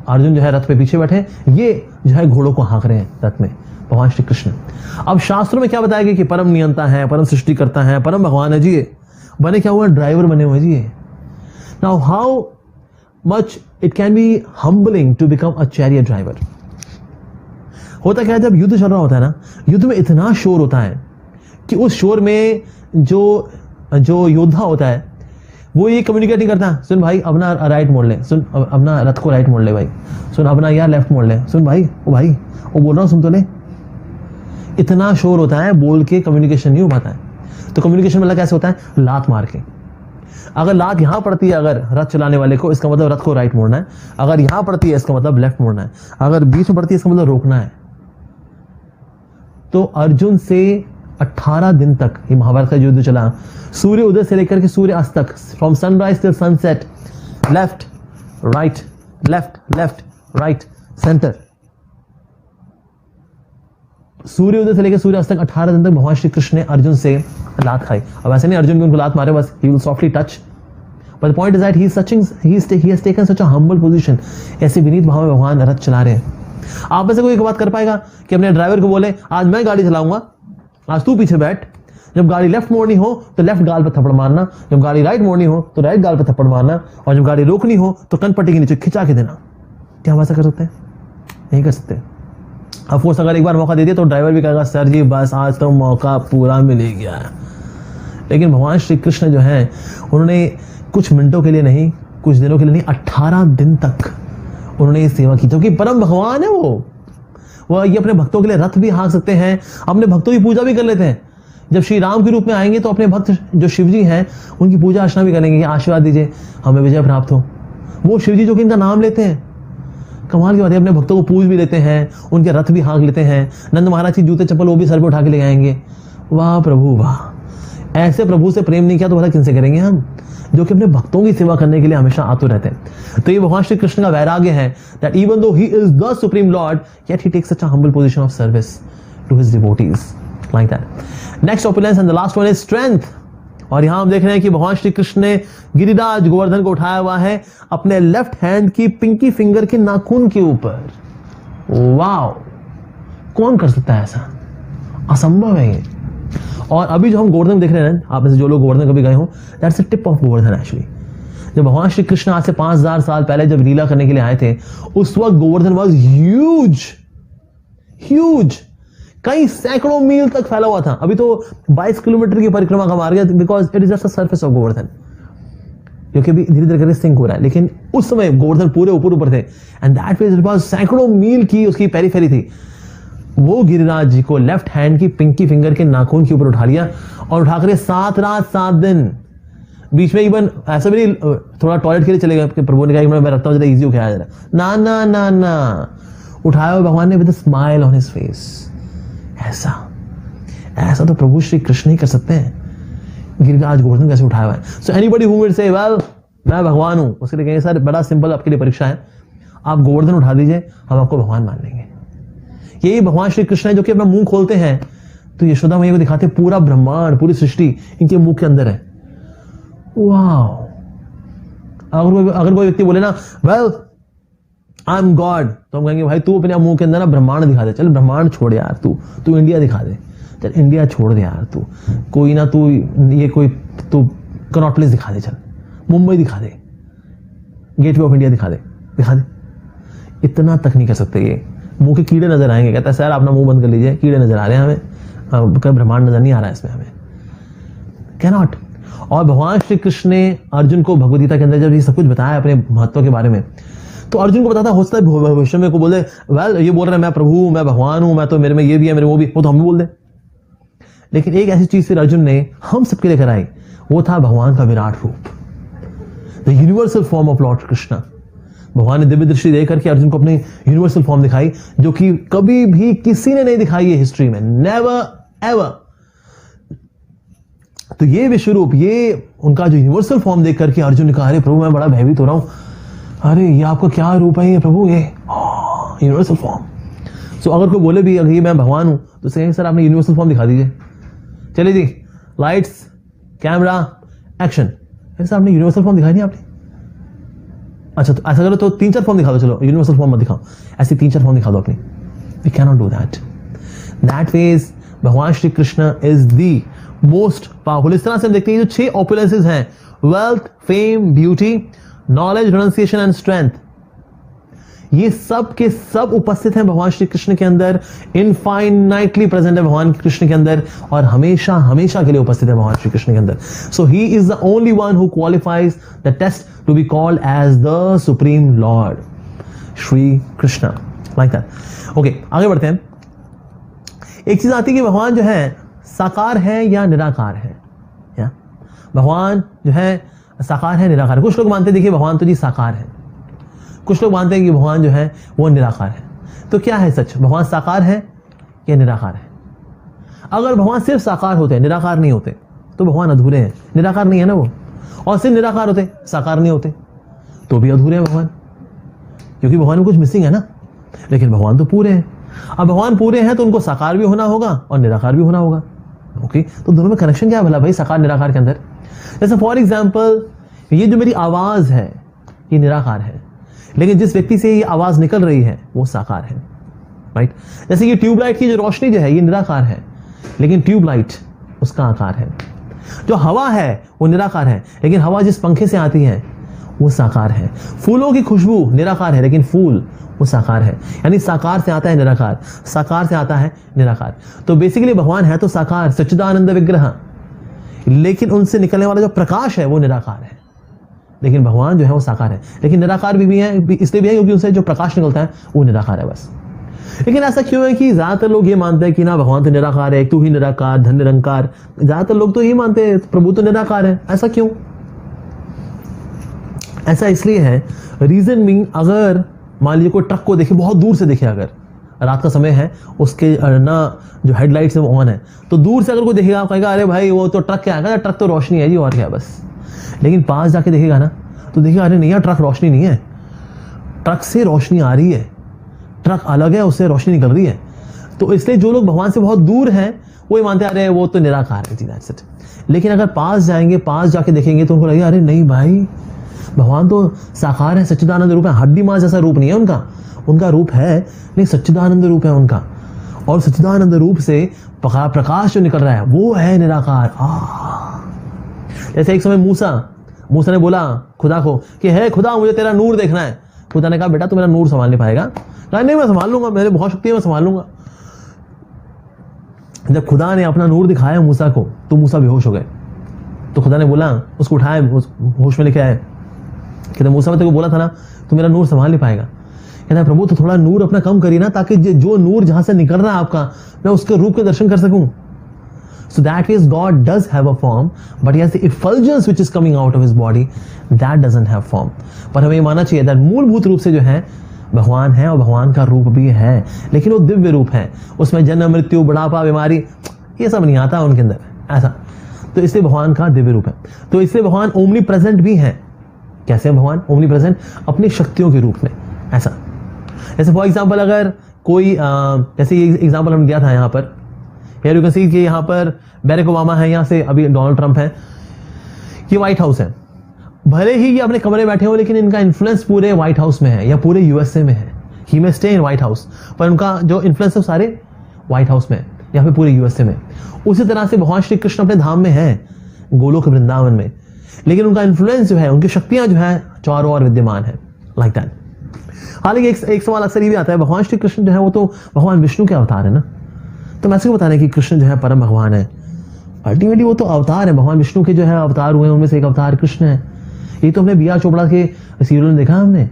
अर्जुन जो है रथ पे पीछे बैठे, ये जो है घोड़ों को हाँक रहे हैं रथ में भगवान श्री कृष्ण। अब शास्त्रों में क्या बताया गया कि परम नियंता है, परम सृष्टि करता है, परम भगवान है जी, ये बने क्या हुआ? ड्राइवर बने हुए जी। Now how much it can be humbling to become a chariot driver. होता क्या है, जब युद्ध चल रहा होता है ना, युद्ध में इतना शोर होता है कि उस शोर में जो योद्धा होता है वो ये कम्युनिकेट नहीं करता, सुन भाई अपना राइट मोड़ ले, सुन अपना रथ को राइट मोड़ ले भाई, सुन अपना यार लेफ्ट मोड़ ले, सुन भाई वो बोल रहा हूं सुन तो ले। इतना शोर होता है, बोल के कम्युनिकेशन नहीं हो पाता है। तो कम्युनिकेशन मतलब कैसे होता है? लात मार के। अगर लात यहां पड़ती है अगर रथ चलाने वाले को, इसका मतलब रथ को राइट मोड़ना है। अगर यहां पड़ती है इसका मतलब लेफ्ट मोड़ना है। अगर बीच में पड़ती है इसका मतलब रोकना है। तो अर्जुन से 18 दिन तक ये महाभारत का युद्ध चला, सूर्य उदय से लेकर के सूर्य अस्त तक, from sunrise till sunset, left right left right centre. सूर्य उदय से लेकर सूर्य अस्त तक 18 दिन तक भगवान श्री कृष्ण ने अर्जुन से लात खाई। अब ऐसे नहीं अर्जुन को उनको लात मारे बस, he will softly touch, but the point is that he has taken such a humble position। ऐसे विनीत भाव में भगवान रथ चला रहे हैं। आप में से कोई एक बात कर पाएगा कि अपने ड्राइवर को बोले आज मैं गाड़ी चलाऊंगा, आज तू पीछे बैठ, जब गाड़ी लेफ्ट मोड़नी हो तो लेफ्ट गाल पर थप्पड़ मारना, जब गाड़ी राइट मोड़नी हो तो राइट गाल पर थप्पड़ मारना, और जब गाड़ी रोकनी हो तो कनपट्टी के नीचे खिंचा के देना। क्या हम ऐसा कर सकते हैं? नहीं कर सकते। ऑफकोर्स अगर एक बार मौका दे दिया तो ड्राइवर भी कहेगा सर जी बस आज तो मौका पूरा मिल ही गया। लेकिन भगवान श्री कृष्ण जो है उन्होंने कुछ मिनटों के लिए नहीं, कुछ दिनों के लिए नहीं, 18 दिन तक उन्होंने ये सेवा की, क्योंकि परम भगवान है वो ये अपने भक्तों के लिए रथ भी हाँक सकते हैं, अपने भक्तों की पूजा भी कर लेते हैं। जब श्री राम के रूप में आएंगे तो अपने भक्त जो शिव जी हैं उनकी पूजा अर्चना भी करेंगे, आशीर्वाद दीजिए हमें विजय प्राप्त हो। वो शिव जी जो कि इनका नाम लेते हैं, कमाल की बात है, अपने भक्तों को पूज भी लेते हैं, उनके रथ भी हाँक लेते हैं। नंद महाराज की जूते चप्पल वो भी सर पे उठा के ले आएंगे। वाह प्रभु वाह, ऐसे प्रभु से प्रेम नहीं किया तो भला किनसे करेंगे हम, जो कि अपने भक्तों की सेवा करने के लिए हमेशा आतुर रहते हैं। तो ये भगवान श्री कृष्ण का वैराग्य है that even though he is the supreme lord yet he takes such a humble position of service to his devotees like that. Next opulence and the last one is strength। और यहां हम देख रहे हैं कि भगवान श्री कृष्ण ने गिरिराज गोवर्धन को उठाया हुआ है अपने लेफ्ट हैंड की पिंकी फिंगर के नाखून के ऊपर। वाओ, कौन कर सकता है ऐसा? असंभव है ये। और अभी जो हम गोवर्धन देख रहे हैं, आप में से जो लोग गोवर्धन कभी गए हो, that's the tip of Govardhan actually. जब भगवान श्री कृष्ण आज से 5000 साल पहले जब लीला करने के लिए आए थे, उस वक्त गोवर्धन वाज ह्यूज, कई सैकड़ों मील तक फैला हुआ था। अभी तो 22 किलोमीटर की परिक्रमा का मार्ग है, because it is just the surface of Govardhan, क्योंकि अभी धीरे धीरे करके सिंक हो रहा है। लेकिन उस समय गोवर्धन पूरे ऊपर थे, and that means it was सैकड़ों मील की उसकी पेरीफेरी थी। वो गिरिराज जी को लेफ्ट हैंड की पिंकी फिंगर के नाखून के ऊपर उठा लिया और उठाकर 7 रात 7 दिन, बीच में इवन ऐसा भी नहीं थोड़ा टॉयलेट के लिए चले गए, प्रभु ने कहा मैं रखता हूं जरा इजी हो गया जरा, ना ना ना ना, उठाया हुआ भगवान ने with a smile on his face. ऐसा तो प्रभु श्री कृष्ण ही कर सकते हैं। गिरिराज गोवर्धन कैसे उठाया हुआ है? So anybody who will say well मैं भगवान हूं, उसके लिए कहेंगे सर बड़ा सिंपल आपके लिए परीक्षा है, आप गोवर्धन उठा दीजिए, हम आपको भगवान मान लेंगे। यही भगवान श्री कृष्ण है जो कि अपना मुंह खोलते हैं तो यशोदा मैया को दिखाते हैं पूरा ब्रह्मांड, पूरी सृष्टि इनके मुंह के अंदर है। वाह, अगर कोई व्यक्ति बोले ना वेल आई एम गॉड, तो हम कहेंगे भाई तू अपने मुंह के अंदर ना ब्रह्मांड दिखा दे। चल ब्रह्मांड छोड़ यार, तू इंडिया दिखा दे। चल इंडिया छोड़ दे यार, तू कोई ना, तू ये कोई तू कनॉट प्लेस दिखा दे, चल मुंबई दिखा दे, गेटवे ऑफ इंडिया दिखा दे। इतना तक नहीं कर सकते, ये मुंह के कीड़े नजर आएंगे। कहता है सर अपना मुंह बंद कर लीजिए, कीड़े नजर आ रहे हैं हमें, ब्रह्मांड नजर नहीं आ रहा है इसमें हमें, कैनॉट। और भगवान श्री कृष्ण ने अर्जुन को भगवद गीता के अंदर जब ये सब कुछ बताया अपने महत्व के बारे में, तो अर्जुन को बताता हो सकता है भविष्य में को बोले वेल ये बोल रहा है मैं प्रभु हूं, मैं भगवान हूं, मैं तो मेरे में ये भी है, मेरे वो भी, वो तो हम भी बोल दे। लेकिन एक ऐसी चीज फिर अर्जुन ने हम सबके लिए कराई, वो था भगवान का विराट रूप, the universal form of Lord Krishna. भगवान ने दिव्य दृष्टि देकर के अर्जुन को अपनी यूनिवर्सल फॉर्म दिखाई, जो कि कभी भी किसी ने नहीं दिखाई है हिस्ट्री में, नेवर एवर। तो ये विश्व रूप, ये उनका जो यूनिवर्सल फॉर्म देख करके अर्जुन ने कहा अरे प्रभु मैं बड़ा भयभीत हो रहा हूं, अरे ये आपका क्या रूप है ये प्रभु, ये यूनिवर्सल फॉर्म। सो अगर कोई बोले भी अगर मैं भगवान हूं तो सर आपने यूनिवर्सल फॉर्म दिखा दीजिए। चलिए जी, लाइट्स कैमरा एक्शन। सर आपने यूनिवर्सल फॉर्म दिखाई नहीं आपने? अच्छा तो ऐसा करो तो 3-4 फॉर्म दिखा दो, चलो यूनिवर्सल फॉर्म मत दिखाओ, ऐसी 3-4 फॉर्म दिखा दो अपनी। We can not do that ways भगवान Shri Krishna is the most powerful. इस तरह से हम देखते हैं जो 6 ऑपुलेंसेस हैं, wealth, fame, beauty, knowledge, renunciation and strength, ये सब के सब उपस्थित हैं भगवान श्री कृष्ण के अंदर, इनफाइनाइटली प्रेजेंट है भगवान कृष्ण के अंदर, और हमेशा हमेशा के लिए उपस्थित है भगवान श्री कृष्ण के अंदर। So he is the only one who qualifies the test to be called as the supreme Lord Shri Krishna, like that. Okay, आगे बढ़ते हैं। एक चीज आती है कि भगवान जो है साकार है या निराकार है, या भगवान जो है साकार है निराकार है। कुछ लोग मानते हैं देखिए भगवान तो जी साकार है, कुछ लोग मानते हैं कि भगवान जो है वो निराकार है। तो क्या है सच, भगवान साकार है या निराकार है? अगर भगवान सिर्फ साकार होते, निराकार नहीं होते, तो भगवान अधूरे हैं, निराकार नहीं है ना वो। और सिर्फ निराकार होते, साकार नहीं होते, तो भी अधूरे हैं भगवान, क्योंकि भगवान में कुछ मिसिंग है ना। लेकिन भगवान तो पूरे हैं। अब भगवान पूरे हैं तो उनको साकार भी होना होगा और निराकार भी होना होगा। ओके, तो दोनों में कनेक्शन क्या है भला भाई साकार निराकार के अंदर? जैसे फॉर एग्जाम्पल ये जो मेरी आवाज है ये निराकार है, लेकिन जिस व्यक्ति से ये आवाज निकल रही है वो साकार है, राइट। जैसे ये ट्यूबलाइट की जो रोशनी जो है ये निराकार है, लेकिन ट्यूबलाइट उसका आकार है। जो हवा है वो निराकार है, लेकिन हवा जिस पंखे से आती है वो साकार है। फूलों की खुशबू निराकार है, लेकिन फूल वो साकार है। यानी साकार से आता है निराकार, साकार से आता है निराकार। तो बेसिकली भगवान है तो साकार, सच्चिदानंद विग्रह, लेकिन उनसे निकलने वाला जो प्रकाश है वो निराकार है। लेकिन भगवान जो है वो साकार है, लेकिन निराकार भी है, इसलिए भी है क्योंकि उनसे जो प्रकाश निकलता है वो निराकार है बस। लेकिन ऐसा क्यों है कि ज्यादातर लोग ये मानते हैं कि ना भगवान तो निराकार है, तू ही निराकार, धन निरंकार, ज्यादातर लोग तो ये मानते हैं प्रभु तो निराकार है। ऐसा क्यों? ऐसा इसलिए है, रीजन मीन अगर मान लीजिए कोई ट्रक को देखे, बहुत दूर से देखे, अगर रात का समय है उसके ना जो हेडलाइट्स है वो ऑन है, तो दूर से अगर कोई देखेगा कहेगा अरे भाई वो तो ट्रक क्या है, ट्रक तो रोशनी है जी और क्या बस। लेकिन पास जाके देखेगा ना तो देखिए अरे नहीं यार ट्रक रोशनी नहीं है, ट्रक से रोशनी आ रही है, ट्रक अलग है उससे रोशनी निकल रही है। तो इसलिए जो लोग भगवान से बहुत दूर हैं वो ये मानते हैं अरे वो तो निराकार है जी, दैट्स इट। लेकिन अगर पास जाएंगे, पास जाके देखेंगे तो उनको लगेगा अरे नहीं भाई भगवान तो साकार है, सच्चिदानंद रूप है, हड्डी मांस जैसा रूप नहीं है उनका, उनका रूप है नहीं सच्चिदानंद रूप है उनका, और सच्चिदानंद रूप से प्रकाश जो निकल रहा है वो है निराकार। जैसे एक समय मूसा ने बोला खुदा को कि है खुदा मुझे तेरा नूर देखना है। खुदा ने कहा बेटा तू मेरा नूर संभाल नहीं पाएगा। कहा नहीं मैं संभाल लूंगा, मेरे बहुत शक्ति है, मैं संभाल लूंगा। जब खुदा ने अपना नूर दिखाया मूसा को तो मूसा बेहोश हो गए। तो खुदा ने बोला उसको उठाए, होश में लेके आए, कहते मूसा मैं तेरे को बोला था ना तू मेरा नूर संभाल नहीं पाएगा। कहता है प्रभु तो थोड़ा नूर अपना कम करिए ना, ताकि जो नूर जहां से निकल रहा है आपका मैं उसके रूप के दर्शन कर सकूं। So that is God does have a form, but he has the effulgence which is coming out of his body that doesn't have form. पर हमें मानना चाहिए that मूलभूत रूप से जो है भगवान है और भगवान का रूप भी है, लेकिन वो दिव्य रूप है, उसमें जन्म मृत्यु बुढ़ापा बीमारी ये सब नहीं आता उनके अंदर ऐसा। तो इसलिए भगवान का दिव्य रूप है। तो इसलिए भगवान ओमनी प्रेजेंट भी है। कैसे भगवान ओमनी प्रेजेंट? अपनी शक्तियों के रूप में ऐसा। जैसे फॉर एग्जाम्पल अगर कोई जैसे ये एग्जाम्पल हमने दिया था यहाँ पर, Here you can see कि यहाँ पर बैरक ओबामा है, यहाँ से अभी डोनाल्ड ट्रंप है, ये व्हाइट हाउस है। भले ही ये अपने कमरे बैठे हो, लेकिन इनका इन्फ्लुएंस पूरे व्हाइट हाउस में है या पूरे यूएसए में है। ही में स्टे इन व्हाइट हाउस, पर उनका जो इन्फ्लुएंस है सारे व्हाइट हाउस में या फिर पूरे यूएसए में। उसी तरह से भगवान श्री कृष्ण अपने धाम में है, गोलोक वृंदावन में, लेकिन उनका इन्फ्लुएंस जो है, उनकी शक्तियां जो है चारों ओर विद्यमान है, लाइक दैट। हालांकि एक सवाल अक्सर ये भी आता है, भगवान श्री कृष्ण जो है वो तो भगवान विष्णु के अवतार है ना, तो मैं बता रहे कि कृष्ण जो है परम भगवान है। अल्टीमेटली वो तो अवतार है, भगवान विष्णु के जो है अवतार हुए, उनमें से एक अवतार कृष्ण है। ये तो हमने बी.आर. चोपड़ा के सीरियल में देखा हमने,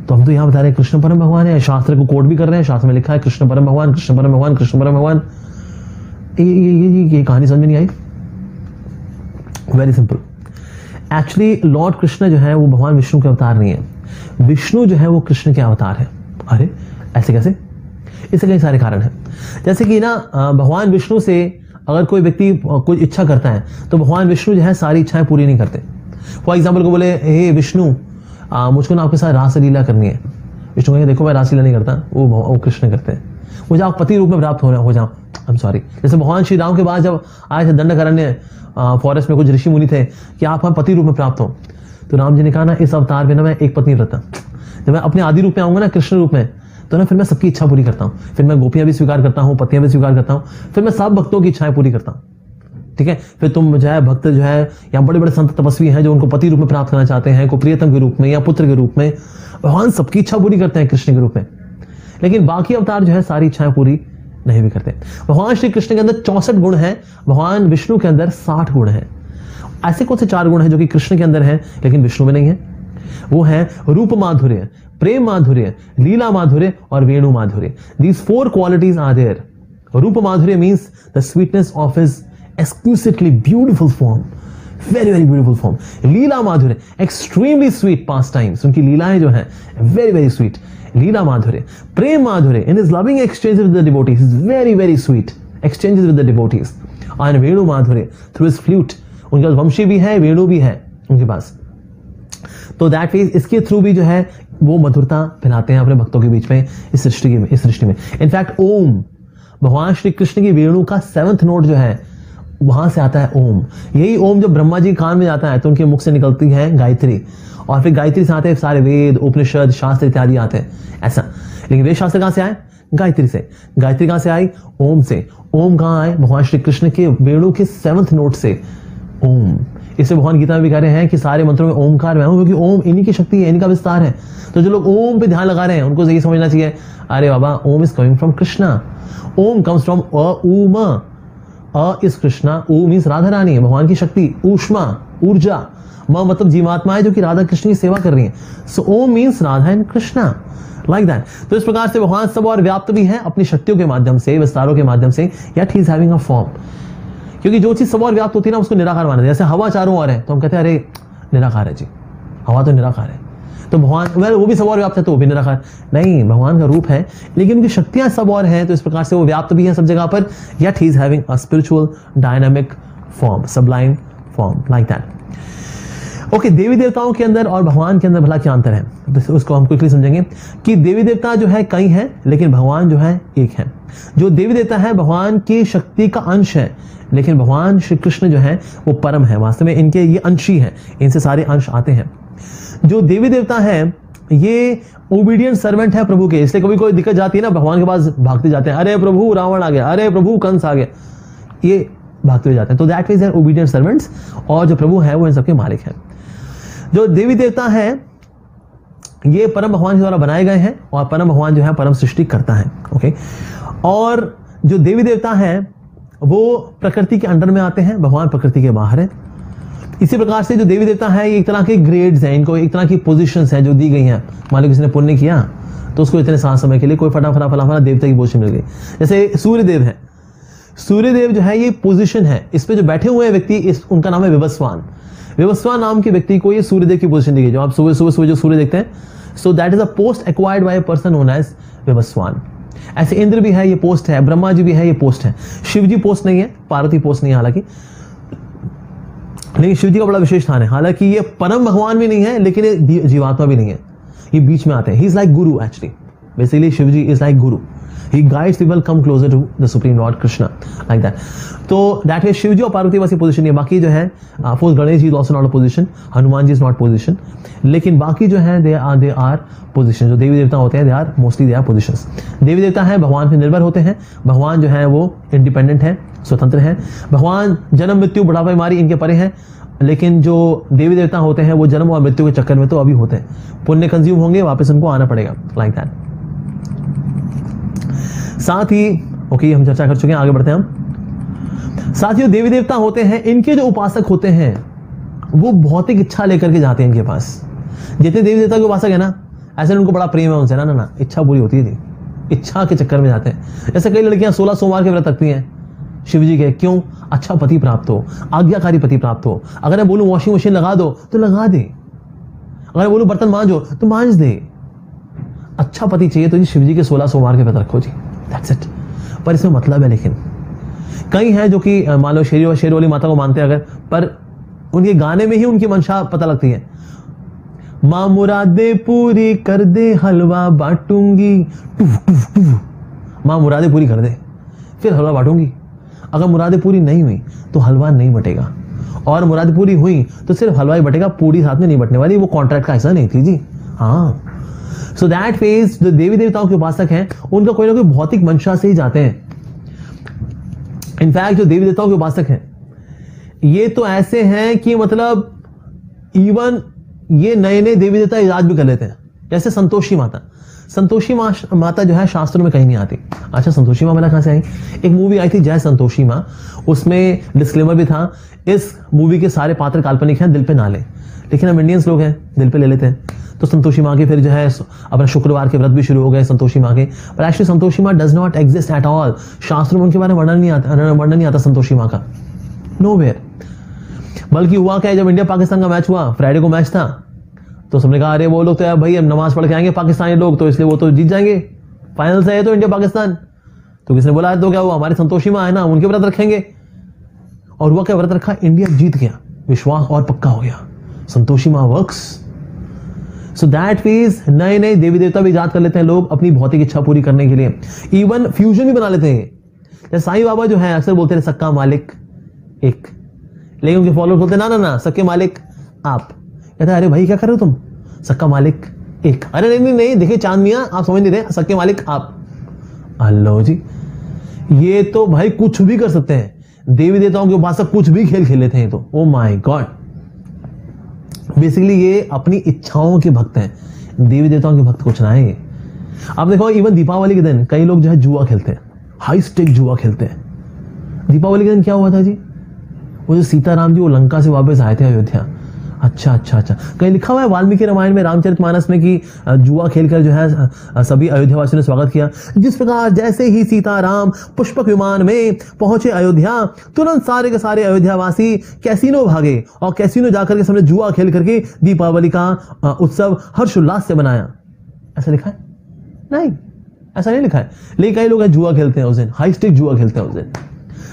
तो हम तो यहाँ बता रहे हैं कृष्ण परम भगवान है। शास्त्र को कोट भी कर रहे हैं, शास्त्र में लिखा है कृष्ण परम भगवान, कृष्ण परम भगवान, कृष्ण परम भगवान। ये कहानी समझ में नहीं आई। Very simple, actually Lord Krishna जो है वो भगवान विष्णु के अवतार नहीं है, विष्णु जो है वो कृष्ण के अवतार है। अरे ऐसे कैसे? इसके कई सारे कारण हैं। जैसे कि ना भगवान विष्णु से अगर कोई व्यक्ति कोई इच्छा करता है तो भगवान विष्णु जो है सारी इच्छाएं पूरी नहीं करते। फॉर एग्जाम्पल को बोले, हे विष्णु मुझको ना आपके साथ रासलीला करनी है। विष्णु कहेंगे देखो मैं रासलीला नहीं करता, वो कृष्ण करते हैं। मुझे आप पति रूप में प्राप्त हो जाओ, आई एम सॉरी। जैसे भगवान श्री राम के बाद जब आए थे दंडकारण्य फॉरेस्ट में, कुछ ऋषि मुनि थे कि आप हम पति रूप में प्राप्त हो, तो राम जी ने कहा ना इस अवतार में ना मैं एक पत्नी व्रत, जब मैं अपने आदि रूप में आऊंगा ना कृष्ण रूप में, तो ना फिर मैं सबकी इच्छा पूरी करता हूँ, फिर मैं गोपियां भी स्वीकार करता हूँ, पतियां भी स्वीकार करता हूँ, फिर मैं सब भक्तों की इच्छाएं पूरी करता हूँ। ठीक है, फिर तुम जो है भक्त जो है या बड़े बड़े संत तपस्वी हैं जो उनको पति रूप में प्राप्त करना चाहते हैं, को प्रियतम के रूप में या पुत्र के रूप में, भगवान सबकी इच्छा पूरी करते हैं कृष्ण के रूप में। लेकिन बाकी अवतार जो है सारी इच्छाएं पूरी नहीं भी करते। भगवान श्री कृष्ण के अंदर 64 गुण हैं, भगवान विष्णु के अंदर 60 गुण हैं। ऐसे कौन से 4 गुण हैं जो कि कृष्ण के अंदर हैं लेकिन विष्णु में नहीं है? वो है रूप माधुर्य, प्रेम माधुर्य, लीला माधुर्य और वेणु माधुर्य। These 4 qualities are there. रूप माधुर्य means the sweetness of his exquisitely beautiful form, very very beautiful form. लीला माधुर्य, extremely sweet pastimes, उनकी लीलाएं जो हैं very very sweet. लीला माधुर्य, प्रेम माधुर्य, in his loving exchanges with the devotees is very very sweet exchanges with the devotees. और वेणु माधुर्य, through his flute, उनके पास वंशी भी है, वेणु भी है उनके पास। तो दैट मींस इसके थ्रू भी जो है वो मधुरता फैलाते हैं अपने भक्तों के बीच में इस सृष्टि में। इनफैक्ट ओम, भगवान श्री कृष्ण की वेणु का 7th नोट जो है वहां से आता है ओम। यही ओम जब ब्रह्मा जी कान में जाता है तो उनके मुख से निकलती है गायत्री, और फिर गायत्री से आते हैं सारे वेद, उपनिषद, शास्त्र इत्यादि आते हैं ऐसा। लेकिन वेद शास्त्र कहां से आए? गायत्री से। गायत्री कहां से आई? ओम से। ओम कहां आए? भगवान श्री कृष्ण के वेणु के 7th नोट से ओम। इसे भगवान गीता में भी कह रहे हैं कि सारे मंत्रों में ओमकार मैं हूं, क्योंकि ओम इन्हीं की शक्ति है, इनका विस्तार है। तो जो लोग ओम पे ध्यान लगा रहे हैं उनको ये समझना चाहिए, अरे बाबा Om is coming from Krishna, Om comes from Aum, A is Krishna, U means Radha Rani, भगवान की शक्ति, ऊष्मा ऊर्जा, म मतलब जीवात्माएं जो कि राधा कृष्ण की सेवा कर रही हैं। So Om means Radha and Krishna, like that. तो इस प्रकार से भगवान सब और व्याप्त भी है अपनी शक्तियों के माध्यम से, विस्तारों के माध्यम से, yet he is having a form. क्योंकि जो चीज सब और व्याप्त होती है ना उसको निराकार माना, जैसे हवा चारों ओर है तो हम कहते हैं अरे निराकार है जी, हवा तो निराकार है। तो भगवान वो भी सब और व्याप्त है तो वो भी निराकार नहीं, भगवान का रूप है लेकिन उनकी शक्तियां सब और हैं, तो इस प्रकार से वो व्याप्त भी है सब जगह पर, yet he is having a spiritual dynamic form, sublime form, like that. Okay, देवी देवताओं के अंदर और भगवान के अंदर भला क्या अंतर है, तो उसको हम क्विकली समझेंगे कि देवी देवता जो है कई हैं लेकिन भगवान जो है एक है। जो देवी देवता है भगवान की शक्ति का अंश है, लेकिन भगवान श्री कृष्ण जो है वो परम है, वास्तव में इनके ये अंशी हैं, इनसे सारे अंश आते हैं। जो देवी देवता है ये ओबीडियंट सर्वेंट है प्रभु के, इसलिए कभी कोई दिक्कत जाती है ना भगवान के पास भागते जाते हैं, अरे प्रभु रावण आ गया, अरे प्रभु कंस आ गया, ये भागते हुए जाते हैं। तो that means they're obedient servants, और जो प्रभु है वो इन सबके मालिक हैं। जो देवी देवता है ये परम भगवान के द्वारा बनाए गए हैं और परम भगवान जो है परम सृष्टि करता है। ओके, और जो देवी देवता है वो प्रकृति के अंडर में आते हैं, भगवान प्रकृति के बाहर है। इसी प्रकार से जो देवी देवता है ये एक तरह के ग्रेड्स हैं, इनको एक तरह की पोजीशंस हैं जो दी गई हैं। मान लो किसी ने पुण्य किया तो उसको इतने सांस समय के लिए कोई फटाफट देवता की पोजीशन मिल गई। जैसे सूर्यदेव है, सूर्यदेव जो है ये पोजीशन है, इस पे जो बैठे हुए हैं व्यक्ति उनका नाम है विवस्वान। विवस्वान नाम के व्यक्ति को ये सूर्यदेव की पोजीशन दी गई। जो आप सुबह सुबह जो सूर्य देखते हैं, so that is a post acquired by a person known as Vivasvan. ऐसे इंद्र भी है, ये पोस्ट है, ब्रह्मा जी भी है, ये पोस्ट है। शिव जी पोस्ट नहीं है, पार्वती पोस्ट नहीं है हालांकि, लेकिन शिव जी का बड़ा विशेष स्थान है। हालांकि ये परम भगवान भी नहीं है लेकिन ये जीवात्मा भी नहीं है, ये बीच में आते हैं। He is like guru, actually basically Shiva ji is like guru. He guides people come closer to the Supreme Lord Krishna, like that. तो that way शिव जी और पार्वती बस पोजीशन है. बाकी जो है of course Ganesh ji is also not a position, Hanuman ji is not position, लेकिन बाकी जो है दे आर पोजीशन. जो देवी देवता होते हैं they are mostly they are positions. देवी देवता है भगवान पे निर्भर होते हैं. भगवान जो है वो इंडिपेंडेंट है, स्वतंत्र है. भगवान जन्म मृत्यु बुढ़ापा बीमारी इनके परे हैं, लेकिन जो देवी देवता होते हैं वो जन्म और मृत्यु के चक्कर में तो अभी होते हैं. पुण्य कंज्यूम होंगे, वापस उनको आना पड़ेगा, लाइक दैट. साथ ही ओके हम चर्चा कर चुके हैं, आगे बढ़ते हैं हम. साथियों देवी देवता होते हैं, इनके जो उपासक होते हैं वो भौतिक इच्छा लेकर के जाते हैं इनके पास. जितने देवी देवता के उपासक है ना, ऐसे उनको बड़ा प्रेम है उनसे ना ना ना, इच्छा पूरी होती है, इच्छा के चक्कर में जाते हैं. जैसे कई लड़कियां 16 सोमवार के व्रत रखती हैं शिव जी के. क्यों? अच्छा पति प्राप्त हो, आज्ञाकारी पति प्राप्त हो. अगर मैं बोलूं वॉशिंग मशीन लगा दो तो लगा दे, अगर मैं बोलूं बर्तन मांजो तो मांज दे. अच्छा पति चाहिए तो जी शिव जी के 16 सोमवार के व्रत रखो जी, दैट्स इट. पर इसमें मतलब है, लेकिन कई हैं जो कि मान लो शेर वाली माता को मानते हैं अगर, पर उनके गाने में ही उनकी मंशा पता लगती है. मां मुरादे पूरी कर दे, हलवा बांटूंगी, मां मुरादे पूरी कर दे फिर हलवा बांटूंगी. अगर मुरादे पूरी नहीं हुई तो हलवा नहीं बटेगा, और मुरादे पूरी हुई तो सिर्फ हलवा ही बटेगा, पूरी साथ में नहीं बटने वाली. वो कॉन्ट्रैक्ट का हिस्सा नहीं थी जी. हाँ, सो दैट फेज जो देवी देवताओं के उपासक हैं उनका कोई ना कोई भौतिक मंशा से ही जाते हैं. इनफैक्ट जो देवी देवताओं के उपासक हैं ये तो ऐसे हैं कि मतलब इवन ये नए नए देवी देवता इजाद भी कर लेते हैं. जैसे संतोषी माता. संतोषी माता जो है शास्त्रों में कहीं नहीं आती. अच्छा, संतोषी माँ कहां से आई? एक मूवी आई थी जय संतोषी माँ, उसमें डिस्क्लेमर भी था, इस मूवी के सारे पात्र काल्पनिक हैं, दिल पे ना ले. लेकिन हम इंडियंस लोग हैं, दिल पे ले लेते हैं. तो संतोषी माँ के फिर जो है अपना शुक्रवार के व्रत भी शुरू हो गए संतोषी माँ के. पर एक्चुअली संतोषी माँ does not exist at all. शास्त्रों में उनके बारे में वर्णन नहीं आता संतोषी माँ का, नोवेयर. बल्कि हुआ क्या, जब इंडिया पाकिस्तान का मैच हुआ, फ्राइडे को मैच था, तो सबने कहा अरे वो लोग तो यार भाई अब नमाज पढ़ के आएंगे पाकिस्तानी लोग, तो इसलिए वो तो जीत जाएंगे, फाइनल से है तो इंडिया पाकिस्तान. तो किसने बोला तो क्या हुआ, हमारी संतोषी माँ है ना, उनके व्रत रखेंगे. और हुआ क्या, व्रत रखा, इंडिया जीत गया, विश्वास और पक्का हो गया. संतोषी माँ वर्क्स. सो दैट मीन्स नए नए देवी देवता भी याद कर लेते हैं लोग अपनी भौतिक इच्छा पूरी करने के लिए. इवन फ्यूजन भी बना लेते हैं. जैसे साईं बाबा जो है अक्सर बोलते हैं सक्का मालिक एक, लेकिन उनके फॉलोअर्स बोलते हैं ना ना ना सक्के मालिक आप. कहता है अरे भाई क्या कर रहे हो तुम, सक्का मालिक एक. अरे नहीं नहीं नहीं, देखिए चांद मियां आप समझ नहीं रहे, सक्के मालिक आप. हेलो जी, ये तो भाई कुछ भी कर सकते हैं. देवी देवताओं के उपासक कुछ भी खेल खेल लेते हैं. तो ओ माय गॉड, बेसिकली ये अपनी इच्छाओं के भक्त हैं, देवी देवताओं के भक्त कुछ ना है. आप देखो इवन दीपावली के दिन कई लोग जो है जुआ खेलते हैं, हाई स्टेक जुआ खेलते हैं. दीपावली के दिन क्या हुआ था जी, वो जो सीताराम जी वो लंका से वापस आए थे अयोध्या. अच्छा अच्छा अच्छा, कहीं लिखा हुआ है वाल्मीकि रामायण में, रामचरितमानस में कि जुआ खेलकर जो है सभी अयोध्यावासियों ने स्वागत किया. जिस प्रकार जैसे ही सीताराम पुष्पक विमान में पहुंचे अयोध्या, तुरंत सारे के सारे अयोध्यावासी कैसीनो भागे और कैसीनो जाकर के सबने जुआ खेल करके दीपावली का उत्सव हर्षोल्लास से बनाया. ऐसा लिखा है? नहीं, ऐसा नहीं लिखा है. लेकिन कई लोग जुआ खेलते हैं उस दिन, हाई स्टेक जुआ खेलते हैं उस दिन.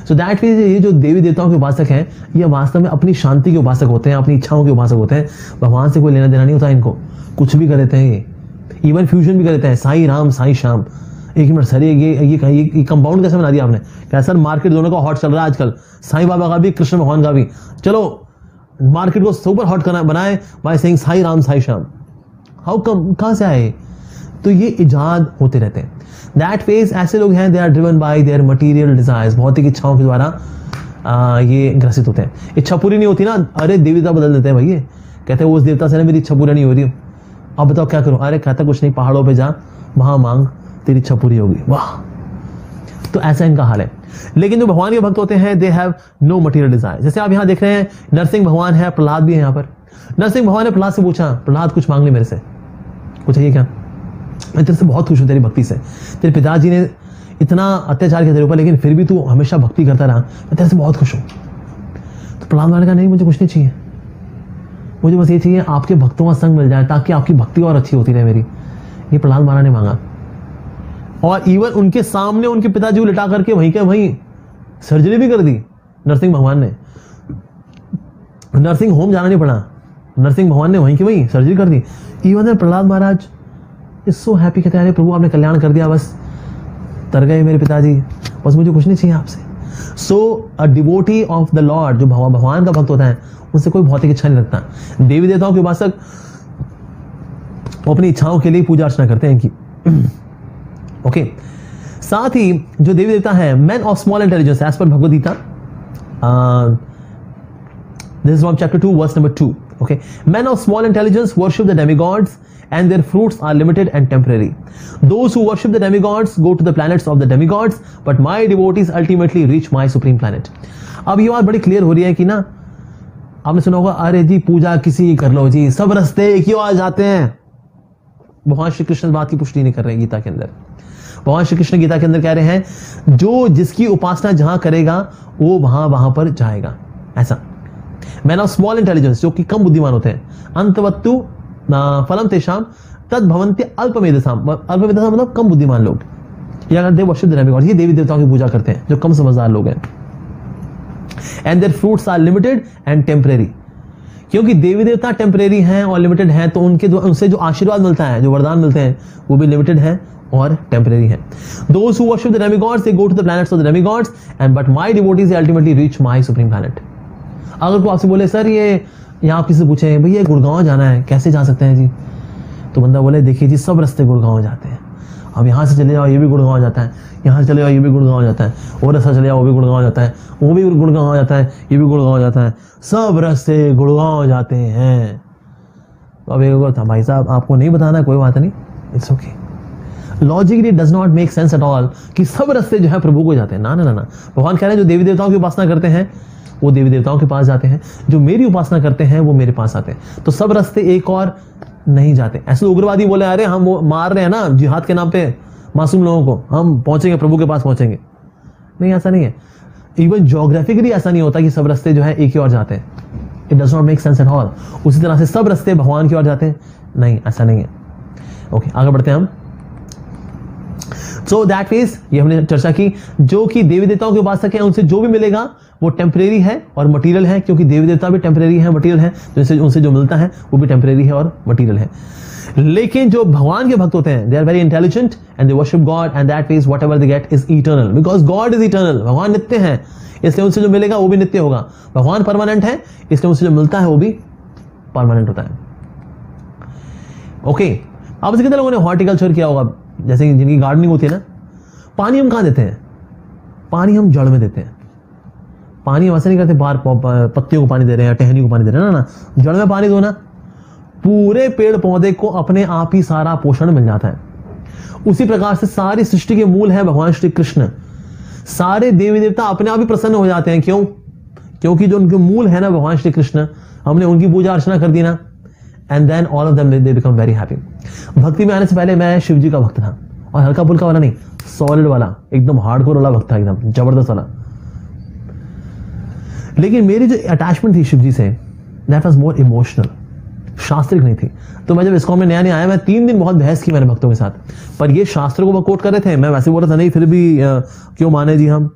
सो दैट मीन्स ये जो देवी देवताओं के उपासक हैं ये वास्तव में अपनी शांति के उपासक होते हैं, अपनी इच्छाओं के उपासक होते हैं. भगवान से कोई लेना देना नहीं होता इनको, कुछ भी कर लेते हैं ये. इवन फ्यूजन भी कर लेते हैं, साईं राम साईं श्याम. एक मिनट सर, ये कंपाउंड कैसे बना दिया आपने? क्या सर मार्केट दोनों का हॉट चल रहा है आजकल, साईं बाबा का भी कृष्ण भगवान का भी. चलो मार्केट को सुपर हॉट करना बनाए by saying Sai Ram Sai Shyam. How come, कहां से आए? तो ये इजाद होते रहते हैं. दैट फेज ऐसे लोग हैं, they are driven by their material desires, भौतिक इच्छाओं के द्वारा ये ग्रसित होते हैं. इच्छा पूरी नहीं होती ना, अरे देवता बदल देते हैं भैया. कहते हैं उस देवता से ना मेरी इच्छा पूरी नहीं हो रही, अब बताओ क्या करूं? अरे कहता कुछ नहीं, पहाड़ों पे जा, वहां मांग, तेरी इच्छा पूरी होगी. वाह, तो ऐसा इनका हाल है. लेकिन जो भगवान के भक्त होते हैं they have no material desire. जैसे आप यहां देख रहे हैं नरसिंह भगवान है, प्रहलाद भी है यहाँ पर. नरसिंह भगवान ने प्रहलाद से पूछा, प्रहलाद कुछ मांग ले मेरे से. कुछ है क्या? मैं तेरे से बहुत खुश हूं, तेरी भक्ति से. तेरे पिताजी ने इतना अत्याचार किया तेरे ऊपर, लेकिन फिर भी तू हमेशा भक्ति करता रहा, मैं तेरे से बहुत खुश हूं. तो प्रहलाद ने कहा नहीं, मुझे कुछ नहीं चाहिए, मुझे बस ये चाहिए आपके भक्तों का संग मिल जाए ताकि आपकी भक्ति और अच्छी होती रहे मेरी. ये प्रहलाद महाराज ने मांगा. और इवन उनके सामने उनके पिताजी को लिटा करके वहीं के वहीं सर्जरी भी कर दी नरसिंह भगवान ने. नर्सिंग होम जाना नहीं पड़ा, नरसिंह भगवान ने वहीं की वहीं सर्जरी कर दी. Even Prahlad Maharaj is so happy, कहते हैं अरे प्रभु आपने कल्याण कर दिया, बस तर गए मेरे पिताजी, बस मुझे कुछ नहीं चाहिए आपसे। So a devotee of the Lord, जो भगवान का भक्त होता है, उनसे कोई भौतिक इच्छा नहीं रखता। देवी देवताओं के उपासक वो अपनी इच्छाओं के लिए पूजा अर्चना करते हैं कि ओके। साथ ही जो देवी देवता है, man of small intelligence, as per Bhagavad Gita, this is from chapter 2 verse number 2. Okay, men of small intelligence worship the demigods and their fruits are limited and temporary. Those who worship the demigods go to the planets of the demigods, but my devotees ultimately reach my supreme planet. अब ये बात बड़ी clear हो रही है कि ना, आपने सुना होगा, अरे जी पूजा किसी की कर लो जी, सब रास्ते एक ही आ जाते हैं। भगवान श्री कृष्ण बात की पुष्टि नहीं कर रहे हैं गीता के अंदर। भगवान श्री कृष्ण गीता के अंदर कह रहे हैं, जो जिसकी उपासना जहां करेगा वो वहां पर जाएगा। ऐसा मैन ऑफ स्मॉल इंटेलिजेंस, जो कि कम बुद्धिमान होते हैं, अंतवत्तु फलम तेषाम तद भवन्ति अल्पमेधसाम, अल्पमेधसाम मतलब कम बुद्धिमान लोग, या दे वर्शिप द डेमिगॉड्स, ये देवी देवताओं की पूजा करते हैं जो कम समझदार लोग हैं। And their fruits are limited and temporary, क्योंकि देवी देवता टेम्परेरी हैं और लिमिटेड हैं, तो उनसे जो आशीर्वाद मिलता है, जो वरदान मिलते हैं, वो भी लिमिटेड है और टेम्परेरी है। Those who worship the demigods, they go to the planets of the demigods, and but my devotees they ultimately reach my supreme planet. अगर कोई आपसे बोले सर ये यहाँ आप किसी से पूछे भैया गुड़गांव जाना है, कैसे जा सकते हैं जी, तो बंदा बोले देखिए जी सब रास्ते गुड़गांव जाते हैं, अब यहाँ से चले जाओ ये भी गुड़गांव जाता है, यहाँ से चले जाओ ये भी गुड़गांव जाता है, वो रास्ता चले जाओ वो भी गुड़गांव जाता है, वो भी गुड़गांव जाता है, ये भी गुड़गांव जाता है, सब रास्ते गुड़गांव जाते हैं। तो अब एक भाई साहब आपको नहीं बताना, कोई बात नहीं, it's okay. Logically does not make sense at all कि सब रास्ते जो है प्रभु को जाते हैं। ना ना ना ना, भगवान कह रहे हैं जो देवी देवताओं की उपासना करते हैं वो देवी देवताओं के पास जाते हैं, जो मेरी उपासना करते हैं वो मेरे पास आते हैं। तो सब रास्ते एक और नहीं जाते। ऐसे उग्रवादी बोले अरे हम वो मार रहे हैं ना जिहाद के नाम पे मासूम लोगों को, हम पहुंचेंगे प्रभु के पास पहुंचेंगे। नहीं, ऐसा नहीं है। इवन ज्योग्राफिकली ऐसा नहीं होता कि सब रास्ते जो है एक ही ओर जाते हैं। It does not make sense at all. उसी तरह से सब रास्ते भगवान की ओर जाते हैं, नहीं, ऐसा नहीं है। ओके, आगे बढ़ते हैं हम। सो दैट मीन्स ये हमने चर्चा की, जो कि देवी देवताओं के उपासक हैं उनसे जो भी मिलेगा वो टेम्परेरी है और मटीरियल है, क्योंकि देवी देवता भी टेम्परेरी है, मटीरियल है, जैसे उनसे जो मिलता है वो भी टेम्परेरी है और मटीरियल है। लेकिन जो भगवान के भक्त होते हैं, they are very intelligent and they worship God and that means whatever they get is eternal, because God is eternal. भगवान नित्य है, इसलिए उनसे जो मिलेगा वो भी नित्य होगा। भगवान परमानेंट है, इसलिए उनसे जो मिलता है वो भी परमानेंट होता है। ओके, आप कितने लोगों ने हॉर्टिकल्चर किया होगा, जैसे जिनकी गार्डनिंग होती है ना, पानी हम कहां देते हैं? पानी हम जड़ में देते हैं। पानी हम ऐसे नहीं करते बाहर पत्तियों को पानी दे रहे हैं या टहनी को पानी दे रहे हैं, ना ना, जड़ में पानी दो ना, पूरे पेड़ पौधे को अपने आप ही सारा पोषण मिल जाता है। उसी प्रकार से सारी सृष्टि के मूल है भगवान श्री कृष्ण। सारे देवी देवता अपने आप ही प्रसन्न हो जाते हैं। क्यों? क्योंकि जो उनके मूल है ना भगवान श्री कृष्ण, हमने उनकी पूजा अर्चना कर दी ना, and then all of them they become very happy. भक्ति में आने से पहले मैं शिव जी का भक्त था, और हल्का फुल्का वाला नहीं, सॉलिड वाला, एकदम हार्डकोर वाला भक्त था, एकदम जबरदस्त वाला। लेकिन मेरी जो अटैचमेंट थी शिव जी से, दैट वाज मोर इमोशनल, शास्त्रिक नहीं थी। तो मैं जब इस्कॉन में नया नया आया, मैं 3 दिन बहुत बहस की मैंने भक्तों के साथ, पर ये शास्त्रों को वो कोट कर रहे थे, मैं वैसे बोल रहा था नहीं फिर भी क्यों माने जी हम।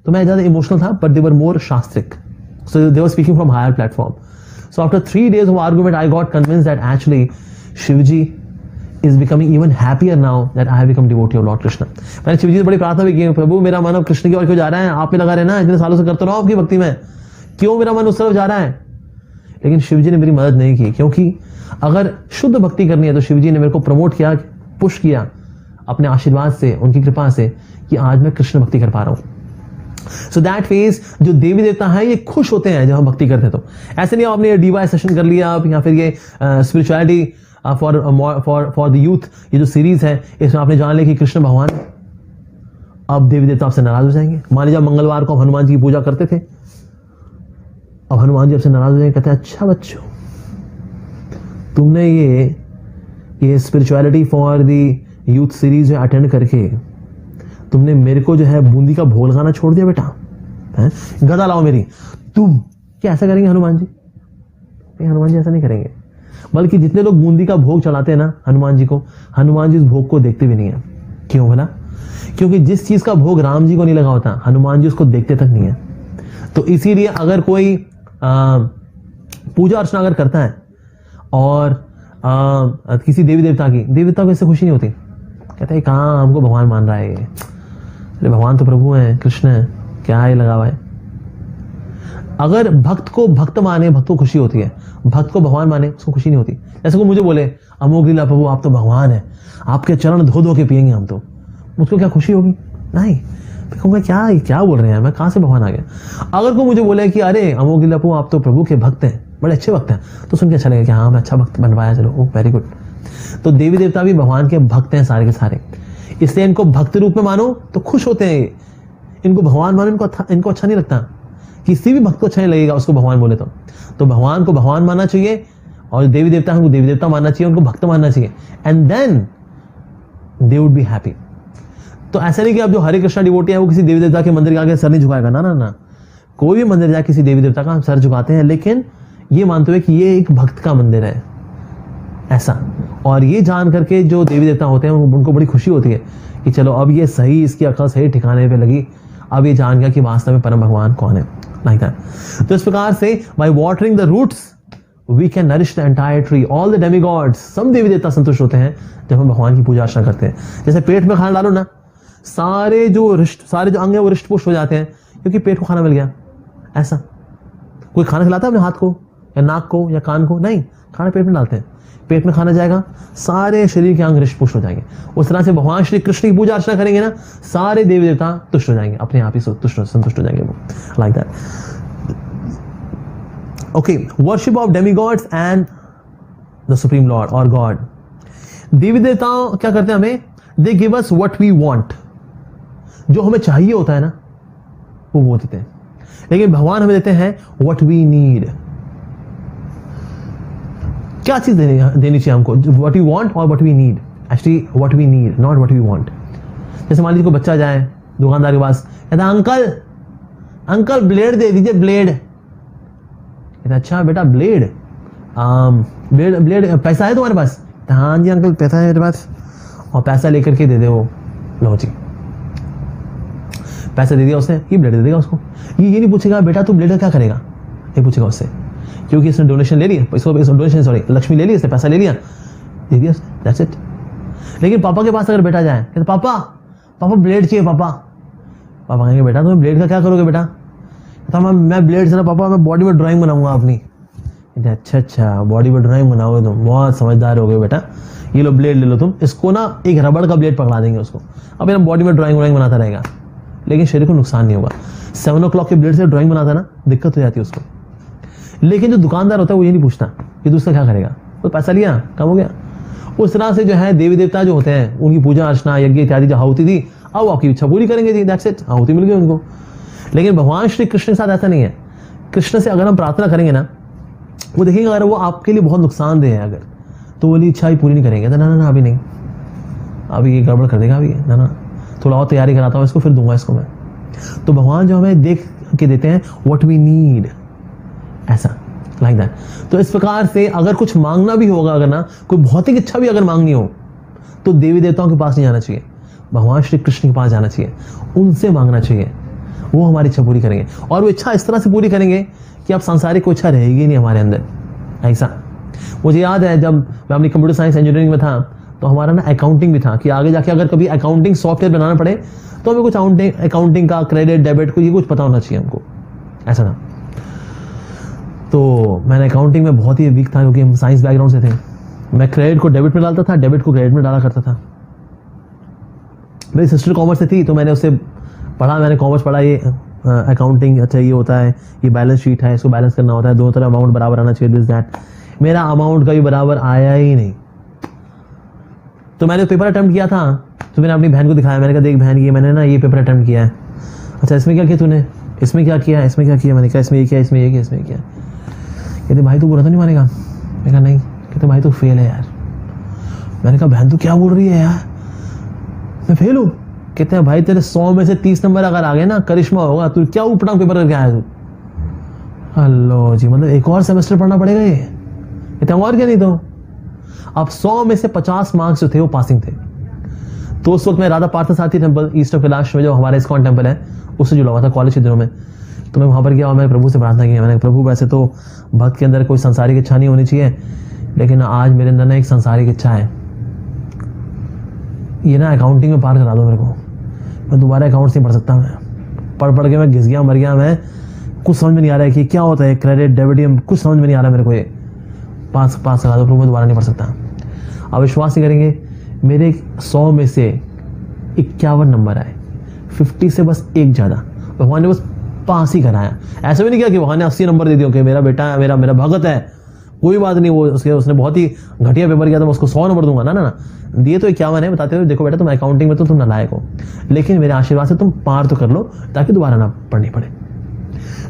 तो मैं ज्यादा इमोशनल था, बट दे वर मोर शास्त्रिक, so they were speaking from higher platform. So after 3 days of argument, I got convinced that actually Shivji is becoming even happier now that I have become devotee of Lord Krishna. मैंने शिवजी से बड़ी प्रार्थना भी की, प्रभु मेरा मन अब कृष्ण की ओर क्यों जा रहा है? आप पे लगा रहना, इतने सालों से करते रहो आपकी भक्ति में, क्यों मेरा मन उस तरफ जा रहा है? लेकिन शिवजी ने मेरी मदद नहीं की, क्योंकि अगर शुद्ध भक्ति करनी है तो शिवजी ने मेरे को प्रमोट किया, पुश किया अपने आशीर्वाद से, उनकी कृपा से, कि आज मैं कृष्ण भक्ति कर पा रहा हूं। सो दैट मीन्स जो देवी देवता है ये खुश होते हैं जब हम भक्ति करते हैं। तो ऐसे नहीं आपने डीवाई सेशन कर लिया आप, या फिर ये स्पिरिचुअलिटी फॉर द यूथ, ये जो सीरीज है इसमें आपने जान लिया कि कृष्ण भगवान अब देवी देवता आपसे नाराज हो जाएंगे। मान लीजिए मंगलवार को हनुमान जी की पूजा करते थे, अब हनुमान जी आपसे नाराज हो जाएंगे, कहते हैं अच्छा बच्चों तुमने ये spirituality for the youth series attend करके तुमने मेरे को जो है बूंदी का भोग लगाना छोड़ दिया बेटा, हैं? गदा लाओ मेरी। तुम क्या ऐसा करेंगे हनुमान जी? नहीं, हनुमान जी ऐसा नहीं करेंगे, बल्कि जितने लोग बूंदी का भोग चढ़ाते हैं ना हनुमान जी को, हनुमान जी उस भोग को देखते भी नहीं है। क्यों भला? क्योंकि जिस चीज का भोग राम जी को नहीं लगा होता, हनुमान जी उसको देखते तक नहीं है। तो इसीलिए अगर कोई पूजा अर्चना अगर करता है और किसी देवी देवता की, देवी देवता को इससे खुशी नहीं होती, कहते हैं कहाँ हमको भगवान मान रहा है ये, अरे भगवान तो प्रभु हैं, कृष्ण है, क्या है लगा हुआ है। अगर भक्त को भक्त माने, भक्त को खुशी होती है, भक्त को भगवान माने उसको खुशी नहीं होती। जैसे कोई मुझे बोले अमोघ लीला प्रभु आप तो भगवान है, आपके चरण धो धो के पिएंगे हम, तो मुझको क्या खुशी होगी? नहीं, मैं कहूँगा क्या बोल रहे हैं, मैं कहाँ से भगवान आ गया। अगर कोई मुझे बोले कि अरे अमोघ लीला प्रभु आप तो प्रभु के भक्त हैं, बड़े अच्छे भक्त हैं, तो सुन के अच्छा लगेगा कि हाँ मैं अच्छा भक्त बन पाया, चलो ओ वेरी गुड। तो देवी देवता भी भगवान के भक्त हैं सारे के सारे, इसलिए इनको भक्त रूप में मानो तो खुश होते हैं। इनको भगवान मानो इनको अच्छा नहीं लगता, किसी भी भक्त को अच्छा नहीं लगेगा उसको भगवान बोले तो भगवान को भगवान मानना चाहिए और देवी देवता हमको देवी देवता मानना चाहिए, उनको भक्त मानना चाहिए, and then they would be happy. तो ऐसा नहीं कि आप जो हरे कृष्णा डिवोटी है वो किसी देवी देवता के मंदिर के आगे सर नहीं झुकाएगा, ना ना ना, कोई भी मंदिर जाए किसी देवी देवता का हम सर झुकाते हैं, लेकिन ये मानते हुए कि ये एक भक्त का मंदिर है ऐसा। और ये जान करके जो देवी देवता होते हैं उनको बड़ी खुशी होती है कि चलो अब ये सही, इसकी अकल सही ठिकाने पे लगी, अब ये जान गया कि वास्तव में परम भगवान कौन है, लाइक दैट। तो इस प्रकार से by watering the roots we can nourish the entire tree, all the demigods, सब देवी देवता संतुष्ट होते हैं जब हम भगवान की पूजा अर्चना करते हैं। जैसे पेट में खाना डालो ना, सारे जो अंग है वो रिष्ट पुष्ट हो जाते हैं क्योंकि पेट को खाना मिल गया। ऐसा कोई खाना खिलाता है अपने हाथ को या नाक को या कान को? नहीं, खाना पेट में डालते हैं, पेट में खाना जाएगा, सारे शरीर के अंग रिष्ट पुष्ट हो जाएंगे। उस तरह से भगवान श्री कृष्ण की पूजा अर्चना करेंगे ना, सारे देवी देवता तुष्ट हो जाएंगे, अपने आप ही संतुष्ट हो जाएंगे वो, like that. Okay, worship of demigods and the supreme Lord और गॉड। देवी देवताओं क्या करते हैं हमें? They give us what we want, जो हमें चाहिए होता है ना वो देते हैं, लेकिन भगवान हमें देते हैं व्हाट वी नीड। क्या चीज देनी चाहिए हमको? व्हाट वी वांट और what we need. Actually what we need, not what we want. जैसे मान लीजिए कोई बच्चा जाए दुकानदार के पास, कहता अंकल ब्लेड दे दीजिए, ब्लेड। कहता अच्छा बेटा ब्लेड, ब्लेड पैसा है तुम्हारे पास? हाँ जी अंकल पैसा है मेरे पास। और पैसा लेकर के दे दे वो, लो जी पैसा दे दिया उसने, ये ब्लेड दे देगा उसको। ये नहीं पूछेगा बेटा तू ब्लेड का क्या करेगा, ये पूछेगा उससे, क्योंकि इसने डोनेशन ले लिया, लक्ष्मी ले ली, इसने पैसा ले लिया, दे दिया, दैट्स इट। लेकिन पापा के पास अगर बेटा जाए, कहते पापा ब्लेड चाहिए पापा कहेंगे बेटा तुम्हें ब्लेड का क्या करोगे बेटा? कहता मैं ब्लेड से ना पापा मैं बॉडी में ड्राइंग बनाऊंगा अपनी। अच्छा बॉडी में ड्राइंग बनाओगे तुम, बहुत समझदार हो गए बेटा, ये लो ब्लेड ले लो तुम, इसको ना एक रबड़ का ब्लेड पकड़ा देंगे उसको, अब ये बॉडी में ड्राइंग बनाता रहेगा, लेकिन शरीर को नुकसान नहीं होगा। 7 o'clock के ब्लेड से ड्राइंग बनाता है ना, दिक्कत हो जाती है उसको। लेकिन जो दुकानदार होता है वो ये नहीं पूछता कि दूसरा क्या करेगा, तो पैसा लिया कम हो गया। उस तरह से जो है देवी देवता जो होते हैं उनकी पूजा अर्चना यज्ञ इत्यादि जो आहुति थी, अब आपकी इच्छा पूरी करेंगे जी, दैट्स इट, आहुति मिल गई उनको। लेकिन भगवान श्री कृष्ण के साथ ऐसा नहीं है। कृष्ण से अगर हम प्रार्थना करेंगे ना, वो देखेंगे अगर वो आपके लिए बहुत नुकसानदेह है अगर, तो वो इच्छा ही पूरी नहीं करेंगे। ना अभी नहीं, अभी ये गड़बड़ कर देगा, अभी ना थोड़ा और तैयारी कराता हूँ इसको, फिर दूंगा इसको मैं। तो भगवान जो हमें देख के देते हैं व्हाट वी नीड, ऐसा, लाइक दैट। तो इस प्रकार से अगर कुछ मांगना भी होगा, अगर ना कोई भौतिक इच्छा भी अगर मांगनी हो, तो देवी देवताओं के पास नहीं जाना चाहिए, भगवान श्री कृष्ण के पास जाना चाहिए, उनसे मांगना चाहिए, वो हमारी इच्छा पूरी करेंगे। और वो इच्छा इस तरह से पूरी करेंगे कि अब सांसारिक कोई इच्छा रहेगी नहीं हमारे अंदर, ऐसा। मुझे याद है जब मैं अपनी कंप्यूटर साइंस इंजीनियरिंग में था, तो हमारा ना अकाउंटिंग भी था कि आगे जाके अगर कभी अकाउंटिंग सॉफ्टवेयर बनाना पड़े तो हमें कुछ अकाउंटिंग का क्रेडिट डेबिट को ये कुछ पता होना चाहिए हमको, ऐसा था। तो मैंने अकाउंटिंग में बहुत ही वीक था क्योंकि हम साइंस बैकग्राउंड से थे। मैं क्रेडिट को डेबिट में डालता था, डेबिट को क्रेडिट में डाला करता था। मेरी सिस्टर कॉमर्स से थी तो मैंने उससे पढ़ा, मैंने कॉमर्स पढ़ा, ये अकाउंटिंग अच्छा ये होता है, ये बैलेंस शीट है, इसको बैलेंस करना होता है, दोनों तरफ अमाउंट बराबर आना चाहिए, दिस दैट। मेरा अमाउंट का भी बराबर आया ही नहीं। तो मैंने पेपर अटेम्प्ट किया था, तो मैंने अपनी बहन को दिखाया, मैंने कहा देख बहन ये मैंने ना ये पेपर अटेम्प्ट किया है। अच्छा इसमें क्या किया तूने? इसमें क्या किया? इसमें क्या किया? मैंने कहा इसमें ये किया, इसमें ये किया, इसमें किया। कहते भाई तू बुरा तो नहीं मानेगा? मैंने कहा नहीं। कहते भाई तू फेल है यार। मैंने कहा बहन तू क्या बोल रही है यार, मैं फेल हूँ? कहते हैं भाई तेरे 100 में से 30 नंबर अगर आ गए ना करिश्मा होगा, तू क्या ऊपड़ा पेपर करके आया तू? हेलो जी, मतलब एक और सेमेस्टर पढ़ना पड़ेगा ये? कहते और क्या नहीं तो। अब 100 में से 50 मार्क्स जो थे वो पासिंग थे। तो उस वक्त मैं Radha Parthasarathi temple East of Kailash में जो हमारा इस्कॉन टेम्पल है उससे जुड़ा हुआ था कॉलेज के दिनों में। तो मैं वहां पर गया और मैंने प्रभु से प्रार्थना की। मैंने प्रभु वैसे तो भक्त के अंदर कोई संसारिक इच्छा नहीं होनी चाहिए, लेकिन आज मेरे अंदर ना एक संसारिक इच्छा है, ये ना अकाउंटिंग में पार करा दो मेरे को, मैं दोबारा अकाउंट्स नहीं पढ़ सकता, मैं पढ़ के मैं घिस गया, मर गया, मैं कुछ समझ में नहीं आ रहा है कि क्या होता है क्रेडिट डेबिट, कुछ समझ में नहीं आ रहा मेरे को, ये पास करा दो, मैं दोबारा नहीं पढ़ सकता। आप विश्वास नहीं करेंगे, मेरे 100 में से 51 नंबर आए, 50 से बस एक ज़्यादा, भगवान ने बस पास ही कराया। ऐसा भी नहीं किया कि भगवान ने 80 नंबर दे दिया कि मेरा बेटा है, मेरा भगत है, कोई बात नहीं, वो उसने बहुत ही घटिया पेपर किया तो मैं उसको 100 नंबर दूंगा, ना, दिए तो 51 है, बताते हुए देखो बेटा तुम अकाउंटिंग में तो तुम नालायक हो, लेकिन मेरे आशीर्वाद से तुम पार तो कर लो ताकि दोबारा ना पढ़नी पड़े।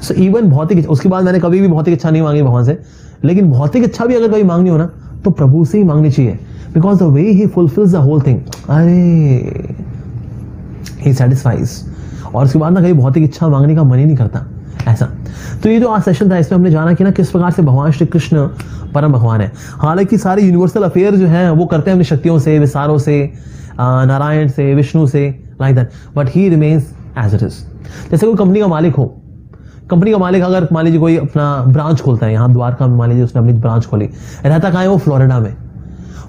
सो इवन भौतिक, उसके बाद मैंने कभी भी भौतिक इच्छा नहीं मांगी भगवान से, लेकिन भौतिक इच्छा भी अगर कभी मांगनी हो ना तो प्रभु से ही मांगनी चाहिए, because the way he fulfils the whole thing, अरे ही सेटिस्फाइज। और उसके बाद ना कहीं भौतिक इच्छा मांगने का मन ही नहीं करता ऐसा। तो ये जो आज सेशन था इसमें हमने जाना कि ना किस प्रकार से भगवान श्री कृष्ण परम भगवान है। हालांकि सारे यूनिवर्सल अफेयर जो हैं वो करते हैं अपनी शक्तियों से, विचारों से, नारायण से, विष्णु से, like that, but he remains as it is. जैसे कोई कंपनी का मालिक हो, कंपनी का मालिक अगर मान लीजिए कोई अपना ब्रांच खोलता है, यहाँ द्वारका में मान लीजिए उसने अपनी ब्रांच खोली, रहता कहाँ है वो, फ्लोरिडा में।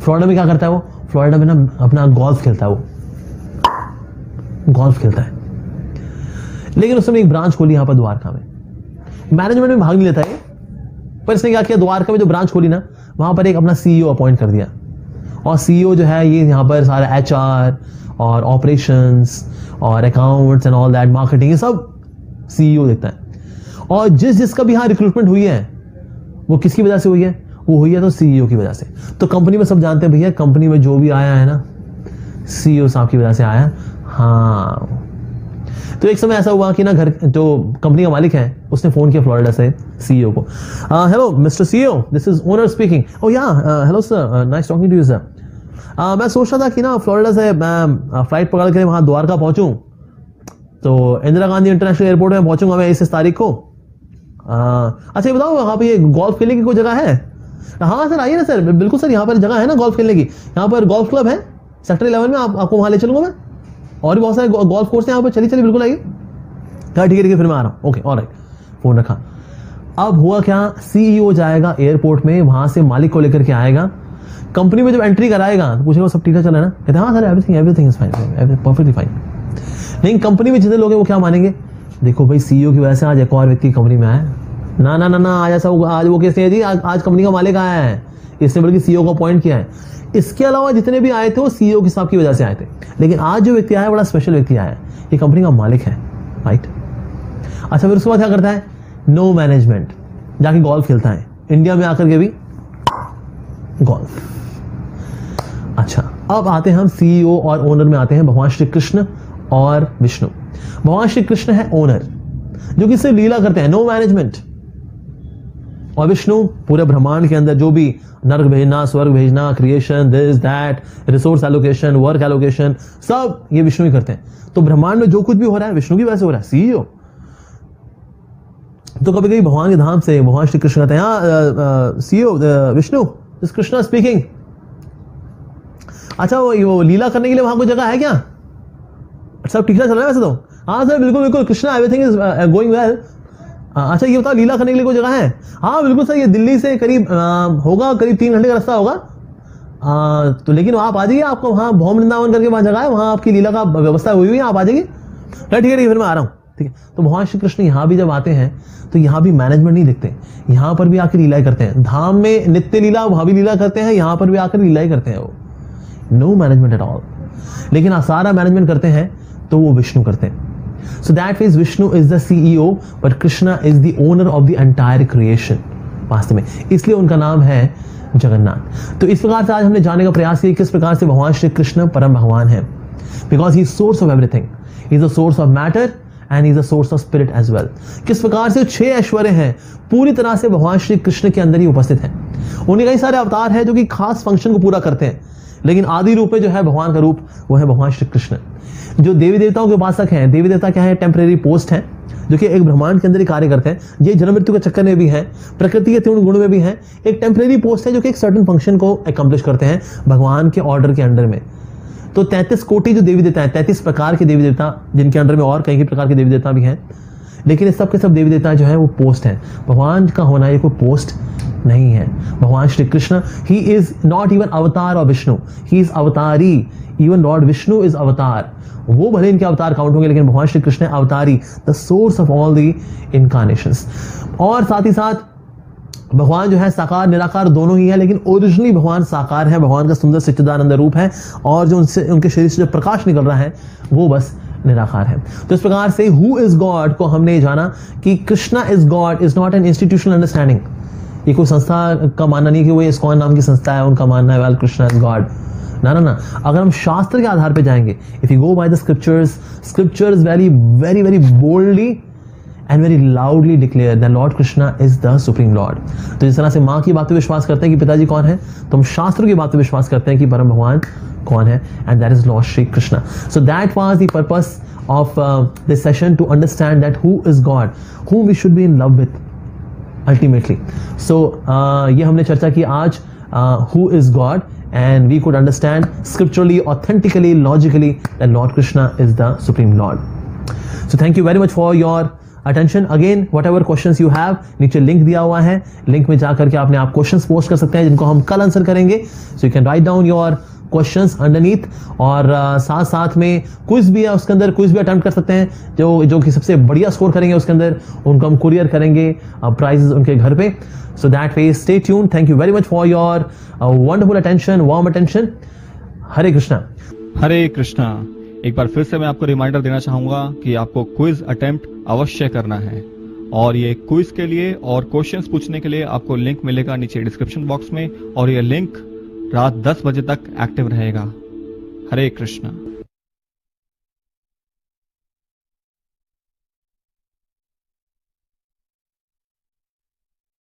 फ्लोरिडा में क्या करता है वो, फ्लोरिडा में ना अपना गोल्फ खेलता है, वो गोल्फ खेलता है, लेकिन उसने एक ब्रांच खोली यहाँ पर द्वारका में, मैनेजमेंट में भाग नहीं लेता है, पर इसने क्या किया, द्वारका में जो ब्रांच खोली ना वहां पर एक अपना सीईओ अपॉइंट कर दिया, और सीईओ जो है ये यहाँ पर सारा एचआर और ऑपरेशंस और accounts and all that, marketing, ये सब सीईओ देखता है। और जिसका भी यहाँ रिक्रूटमेंट हुई है वो किसकी वजह से हुई है, वो हुई है तो सीईओ की वजह से। तो कंपनी में सब जानते हैं भैया, कंपनी में जो भी आया है ना सीईओ साहब की वजह से आया। हाँ, तो एक समय ऐसा हुआ कि ना घर जो कंपनी का मालिक है उसने फोन किया फ्लोरिडा से सीईओ को, hello mister CEO, this is owner speaking. Oh yeah, hello sir, nice talking to you sir. मैं सोच रहा था कि ना फ्लोरिडा से मैं फ्लाइट पकड़ के वहां द्वारका पहुंचूं, तो इंदिरा गांधी इंटरनेशनल एयरपोर्ट में पहुंचूंगा मैं इस तारीख को। अच्छा ये बताओ वहां पे ये गोल्फ खेलने की कोई जगह है? हाँ सर आइए ना सर, बिल्कुल सर, यहाँ पर जगह है ना गोल्फ खेलने की, यहाँ पर गोल्फ क्लब है सेक्टर 11 में, आपको वहां ले चलूंगा मैं, और भी बहुत सारे गोल्फ कोर्स हैं यहाँ पर, चलिए बिल्कुल आइए। क्या, ठीक है फिर मैं आ रहा हूँ, ओके ऑलराइट, फोन रखा। अब हुआ क्या, सीईओ जाएगा एयरपोर्ट में, वहां से मालिक को लेकर के आएगा, कंपनी में जब एंट्री कराएगा तो पूछेगा सब ठीक है चल है ना, कहते हाँ sir everything is fine, perfectly fine. लेकिन कंपनी में जितने लोग हैं वो क्या मानेंगे, देखो भाई सीईओ की वजह से आज एक और व्यक्ति कंपनी में आया, ना ना ना ना आज ऐसा, आज वो कैसे है जी, आज कंपनी का मालिक आया है, इसने बल्कि सीईओ को अपॉइंट किया है। इसके अलावा जितने भी आए थे वो सीईओ के साहब की वजह से आए थे, लेकिन आज जो व्यक्ति आया बड़ा स्पेशल व्यक्ति आया है, ये कंपनी का मालिक है, राइट। अच्छा फिर उसके बाद क्या करता है, नो मैनेजमेंट, जाके गोल्फ खेलता है, इंडिया में आकर के भी गोल्फ। अच्छा अब आते हैं हम सीईओ और ओनर में आते हैं, भगवान श्री कृष्ण और विष्णु। भगवान श्री कृष्ण है ओनर जो कि सिर्फ लीला करते हैं, नो मैनेजमेंट, और विष्णु पूरे ब्रह्मांड के अंदर जो भी नर्क भेजना, स्वर्ग भेजना, creation, this that, resource allocation, work allocation, सब ये विष्णु ही करते हैं। तो ब्रह्मांड में जो कुछ भी हो रहा है विष्णु की वजह से हो रहा है, सीईओ। तो कभी कभी भगवान के धाम से भगवान श्री कृष्ण कहते हैं, हाँ CEO Vishnu, this Krishna speaking. अच्छा वो लीला करने के लिए वहां कोई जगह है क्या, सब ठीक ठाक चल रहा है वैसे तो? हाँ सर बिल्कुल बिल्कुल, Krishna everything is going well. अच्छा ये बताओ लीला करने के लिए कोई जगह है? हाँ बिल्कुल सर, ये दिल्ली से करीब होगा, करीब 3 घंटे का रास्ता होगा। तो लेकिन आप आ जाइए, आपको वहाँ भौम वृंदावन करके वहाँ जगह है, वहाँ आपकी लीला का व्यवस्था हुई हुई है, आप आ जाइए। ठीक है फिर मैं आ रहा हूँ, ठीक है। तो भगवान श्री कृष्ण यहाँ भी जब आते हैं तो यहाँ भी मैनेजमेंट नहीं दिखते, यहाँ पर भी आकर लीलाएं करते हैं। धाम में नित्य लीला, वहां भी लीला करते हैं, यहाँ पर भी आकर लीलाएं करते हैं, वो नो मैनेजमेंट एट ऑल। लेकिन सारा मैनेजमेंट करते हैं तो वो विष्णु करते हैं। So that means Vishnu is the CEO, but Krishna is the owner of the entire creation. वास्तव में इसलिए उनका नाम है जगन्नाथ। तो इस प्रकार से आज हमने जानने का प्रयास किया किस प्रकार से भगवान श्री कृष्ण परम भगवान है, because he is source of everything, he is the source of matter and is the source of spirit as well. किस प्रकार से 6 ऐश्वर्य हैं पूरी तरह से भगवान श्री कृष्ण के अंदर ही उपस्थित हैं। उनके कई सारे अवतार हैं जो कि खास फंक्शन को पूरा करते हैं, लेकिन आदि रूप में जो है भगवान का रूप वो है भगवान श्री कृष्ण। जो देवी देवताओं के उपासक हैं, देवी देवता क्या है, टेम्परेरी पोस्ट हैं जो कि एक ब्रह्मांड के अंदर ही कार्य करते हैं। ये जन्म मृत्यु के चक्कर में भी हैं, प्रकृति के 3 गुण में भी हैं। एक टेम्परेरी पोस्ट है जो कि एक सर्टेन फंक्शन को अकम्प्लिश करते हैं भगवान के ऑर्डर के अंडर में। तो 33 कोटि जो देवी देवता है, 33 प्रकार के देवी देवता जिनके अंडर में और कई प्रकार के देवी देवता भी हैं, लेकिन इस सब के सब देवी देवता जो है वो पोस्ट है। भगवान का होना ये कोई पोस्ट नहीं है। भगवान श्री कृष्ण ही इज नॉट इवन अवतार ऑफ विष्णु, ही इज अवतारी। इवन लॉर्ड विष्णु इज अवतार। वो भले इनके अवतार काउंट होंगे, लेकिन भगवान श्री कृष्ण अवतारी, the source of all the incarnations. और साथ ही साथ भगवान जो है साकार निराकार दोनों ही है, लेकिन ओरिजिनली भगवान साकार है। भगवान का सुंदर सच्चिदानंद रूप है, और जो उनसे उनके शरीर से जो प्रकाश निकल रहा है वो बस निराकार है। तो इस प्रकार से हु इज गॉड को हमने जाना कि Krishna is God is not an institutional understanding. ये कोई संस्था का मानना नहीं कि वो इस्कॉन नाम की संस्था है, उनका मानना है वेल कृष्णा इज गॉड। ना ना ना, अगर हम शास्त्र के आधार पे जाएंगे, if you go by the scriptures very very very boldly and very loudly declare that Lord Krishna is the supreme Lord। तो जिस तरह से माँ की बात पे विश्वास करते हैं कि पिताजी कौन है, तो हम शास्त्र की बात पे विश्वास करते हैं कि परम भगवान कौन है, and that is Lord Shri Krishna। So that was the purpose of this session, to understand that who is God, whom we should be in love with ultimately। So ये हमने चर्चा की आज who is God, and we could understand scripturally, authentically, logically that Lord Krishna is the supreme Lord। So thank you very much for your attention। Again, whatever questions you have, नीचे link दिया हुआ है, link में जाकर के आपने आप questions post कर सकते हैं जिनको हम कल आंसर करेंगे। So you can write down your questions underneath, और साथ साथ में क्विज भी है, उसके अंदर क्विज भी अटेम्प्ट कर सकते हैं। जो कि सबसे बढ़िया स्कोर करेंगे उसके अंदर उनको हम कुरियर करेंगे प्राइजेस उनके घर पे। So that way stay tuned। Thank you very much for your wonderful attention, warm attention। हरे कृष्णा। हरे कृष्णा। एक बार फिर से मैं आपको रिमाइंडर देना चाहूंगा कि आपको क्विज अटेम्प्ट अवश्य करना है, और ये क्विज के लिए और क्वेश्चंस पूछने के लिए आपको लिंक मिलेगा नीचे डिस्क्रिप्शन बॉक्स में, और ये लिंक रात 10 बजे तक एक्टिव रहेगा। हरे कृष्णा।